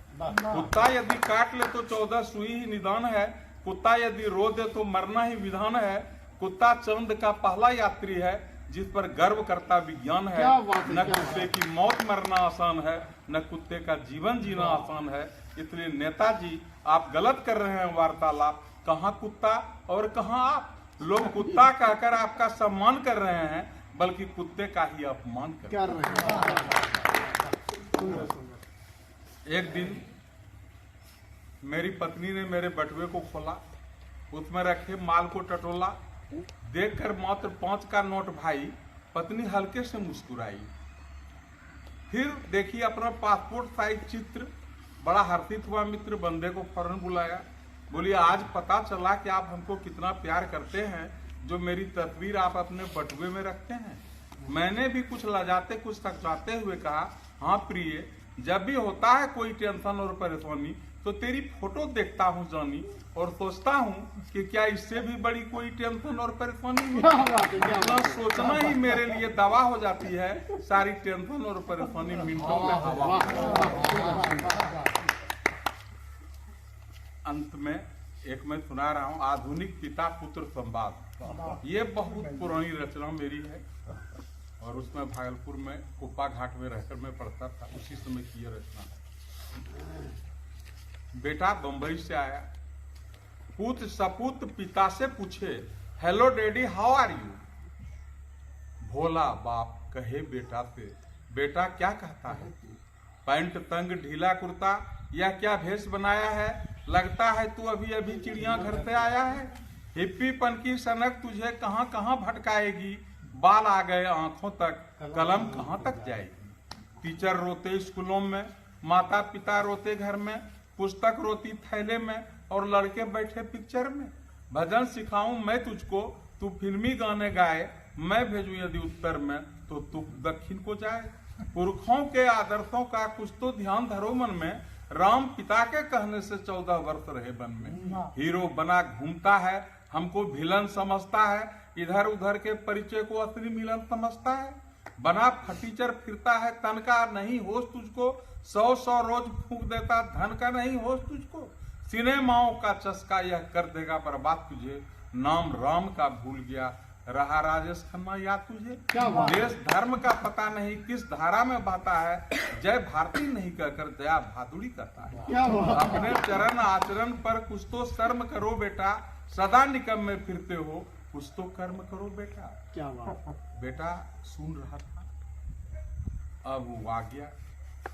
कुत्ता यदि काट ले तो 14 सुई ही निदान है। कुत्ता यदि रो दे तो मरना ही विधान है। कुत्ता चंद का पहला यात्री है, जिस पर गर्व करता विज्ञान है। न कुत्ते की मौत मरना आसान है, न कुत्ते का जीवन जीना आसान है। इसलिए नेताजी आप गलत कर रहे हैं वार्तालाप। कहाँ कुत्ता और कहाँ आप। लोग कुत्ता कहकर आपका सम्मान कर रहे हैं, बल्कि कुत्ते का ही अपमान कर रहे हैं। एक दिन मेरी पत्नी ने मेरे बटुए को खोला, उसमें रखे माल को टटोला। देखकर मात्र 5 का नोट भाई, पत्नी हल्के से मुस्कुराई। फिर देखिए अपना पासपोर्ट साइज चित्र, बड़ा हर्षित हुआ मित्र। बंदे को फौरन बुलाया, बोलिए आज पता चला कि आप हमको कितना प्यार करते हैं, जो मेरी तस्वीर आप अपने बटुए में रखते हैं। मैंने भी कुछ लजाते कुछ सचाते हुए कहा, हाँ प्रिय, जब भी होता है कोई टेंशन और परेशानी तो तेरी फोटो देखता हूँ जानी, और सोचता हूँ कि क्या इससे भी बड़ी कोई टेंशन और परेशानी है। सोचना ही मेरे लिए दवा हो जाती है, सारी टेंशन और परेशानी मिनटों में हवा। अंत में एक मैं सुना रहा हूँ, आधुनिक पिता पुत्र संवाद। ये बहुत पुरानी रचना मेरी है, और उसमें भागलपुर में कुप्पा घाट में रहकर मैं पढ़ता था, उसी समय की ये रचना है। बेटा बंबई से आया, पूत सपूत पिता से पूछे, hello daddy how are you. भोला बाप कहे बेटा से, बेटा क्या कहता है तू। पैंट तंग ढीला कुर्ता, यह क्या भेष बनाया है, लगता है तू अभी अभी चिड़ियाघर से आया है। हिप्पीपन की सनक तुझे कहाँ कहाँ भटकाएगी, बाल आ गए आंखों तक, कलम कहाँ तक जाएगी। टीचर रोते स्कूलों में, माता पिता रोते घर में, पुस्तक रोती थैले में, और लड़के बैठे पिक्चर में। भजन सिखाऊं मैं तुझको, तू फिल्मी गाने गाए, मैं भेजूं यदि उत्तर में तो तू दक्षिण को जाए। पुरखों के आदर्शों का कुछ तो ध्यान धरो मन में, राम पिता के कहने से 14 वर्ष रहे वन में। हीरो बना घूमता है, हमको विलन समझता है, इधर उधर के परिचय को असली मिलन समझता है। बना फटीचर फिरता है, तन का नहीं होश तुझको, 100 रोज फूंक देता, धन का नहीं होश तुझको। सिनेमाओं का चस्का यह कर देगा बर्बाद तुझे, नाम राम का भूल गया, रहा राजेश खन्ना याद तुझे। देश धर्म का पता नहीं किस धारा में बहता है, जय भारती नहीं कहकर दया भादुड़ी कहता है। अपने चरण आचरण पर कुछ तो शर्म करो बेटा, सदा निकम में फिरते हो, कुछ तो कर्म करो बेटा। क्या बात। बेटा सुन रहा था, अब वो आ गया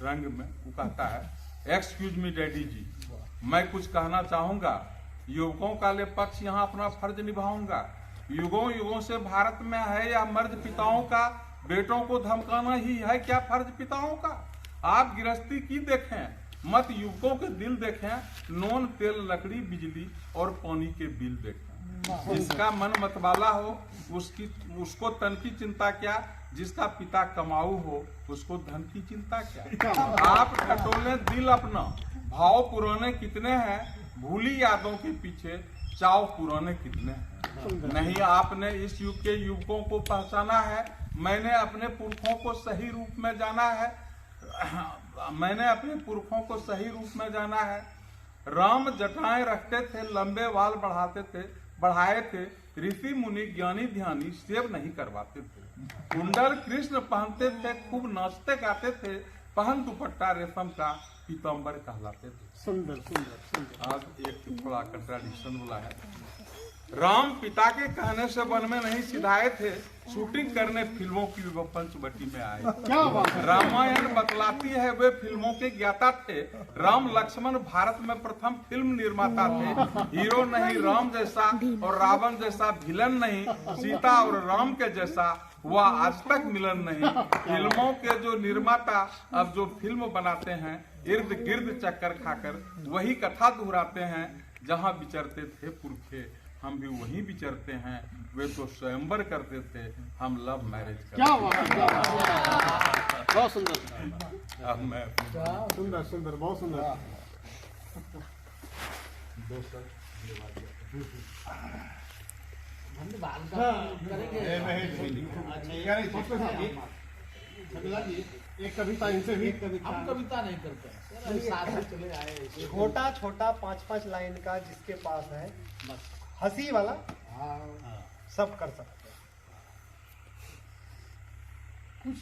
रंग में। वो कहता है, एक्सक्यूज मी डैडी जी, मैं कुछ कहना चाहूंगा। युवकों का ले पक्ष यहाँ अपना फर्ज निभाऊंगा। युगों युगों से भारत में है, या मर्द पिताओं का बेटों को धमकाना ही है क्या फर्ज पिताओं का? आप गृहस्थी की देखें, मत युवकों के दिल देखें, नून तेल लकड़ी बिजली और पानी के बिल देखें। जिसका मन मतवाला हो उसको तन की चिंता क्या, जिसका पिता कमाऊ हो उसको धन की चिंता क्या। आप टटोले दिल अपना, भाव पुराने कितने हैं, भूली यादों के पीछे चाव पुराने कितने हैं। नहीं आपने इस युग के युवकों को पहचाना है, मैंने अपने पुरखों को सही रूप में जाना है, मैंने अपने पुरखों को सही रूप में जाना है। राम जटाएं रखते थे, लंबे बाल बढ़ाए थे, ऋषि मुनि ज्ञानी ध्यानी सेव नहीं करवाते थे। कुंडल कृष्ण पहनते थे, खूब नाचते गाते थे, पहन दुपट्टा रेशम का पीताम्बर कहलाते थे। सुंदर सुंदर सुंदर। आज एक थोड़ा कंट्राडिक्शन बोला है। राम पिता के कहने से वन में नहीं सिधाए थे, शूटिंग करने फिल्मों की वो पंचवटी में आए। क्या बात है। रामायण बतलाती है वे फिल्मों के ज्ञाता थे। राम लक्ष्मण भारत में प्रथम फिल्म निर्माता थे। हीरो नहीं राम जैसा और रावण जैसा विलन नहीं, सीता और राम के जैसा हुआ आज तक मिलन नहीं। फिल्मों के जो निर्माता अब जो फिल्म बनाते हैं, इर्द गिर्द चक्कर खाकर वही कथा दोहराते हैं। जहाँ विचरते थे पुरखे हम भी वहीं विचरते हैं। वे तो स्वयंवर करते थे, हम लव मैरिज करते। क्या बात है, क्या बात है। बहुत सुंदर। अब मैं सुंदर सुंदर, बहुत सुंदर। एक कविता इनसे भी। हम कविता नहीं करते, साथ में चले आए। छोटा छोटा 5-5 लाइन का जिसके पास है, हंसी वाला सब कर सकते हैं। कुछ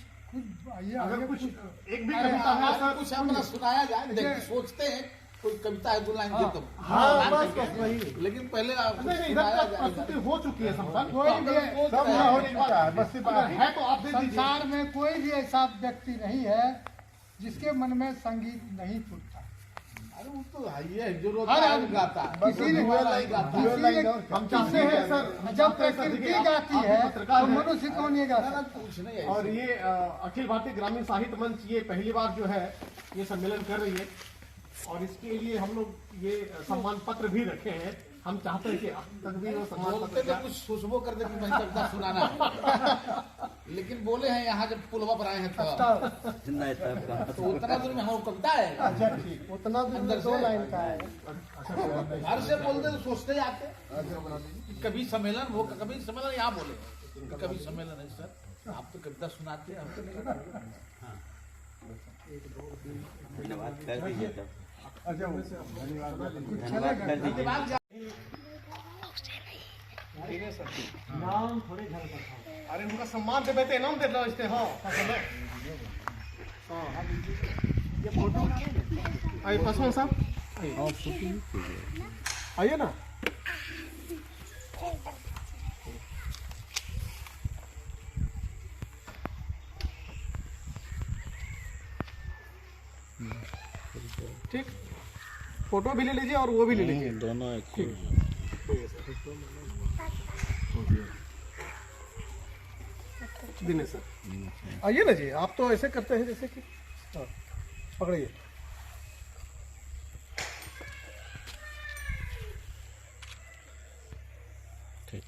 आइए अगर आगे कुछ एक भी अरे कविता है सर, कुछ अपना सुनाया जाए। देखिए, सोचते हैं कोई कविता है 2 लाइन दे दो, हाँ, बस वही। लेकिन पहले आप नहीं इधर सुनाया तक जाए। प्रस्तुति हो चुकी है सब सर। कोई भी सब हो चुका है, बस अगर है तो आप दे दीजिए। संसार में कोई भी ऐसा व्यक्ति नहीं है जिसके मन में संगीत नहीं फूटता। अरे वो तो है ही है, जो रोता हर है आदमी वो गाता है। किसी ने वाला ही गाता है। हम चाहते हैं सर, जब प्रकृति गाती है तो मनुष्य कौन ये गाता है? कुछ नहीं है। और ये अखिल भारतीय ग्रामीण साहित्य मंच ये पहली बार जो है ये सम्मेलन कर रही है, और इसके लिए हम लोग ये सम्मान पत्र भी रखे हैं। हम चाहते हैं कि अब तक भी वो सम्मान बोलते पत्र तो जाए। कुछ खुशबू कर दे कि मैं कविता सुनाना है। लेकिन बोले हैं यहाँ जब पुलवा पर आए हैं तो उतना दूर में हम कविता है। अच्छा ठीक, उतना भी अंदर 2 से। लाइन का है। घर से बोलते तो सोचते आते कि कवि सम्मेलन हो, कवि सम्मेलन यहाँ बोले कवि सम्मेलन है सर, आप तो कविता सुनाते हैं, हम तो नहीं करते। अरे उनका सम्मान दे बेटे, नाम दे दो इसके। हाँ ये फोटो आइए पासवान साहब, आइए ना। ठीक, फोटो भी ले लीजिए और वो भी ले लीजिए। दोनों दिनेश सर आइए ना जी, आप तो ऐसे करते हैं जैसे कि हाँ, पकड़िए। ठीक,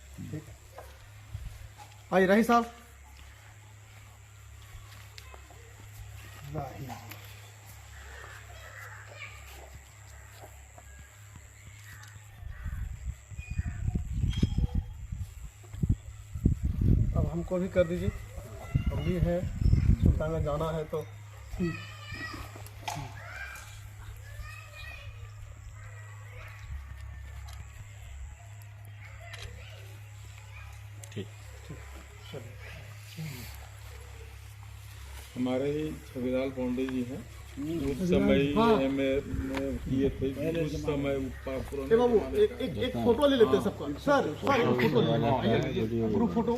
आइए रही साहब। अब हमको भी कर दीजिए, हम भी हैं सुल्तानगंज जाना है तो। हमारे ही छविलाल पांडे जी हैं, उस समय में किए थे, उस समय ए बाबू एक फोटो ले लेते हैं सबका। सर एक फोटो ले, ग्रुप फोटो।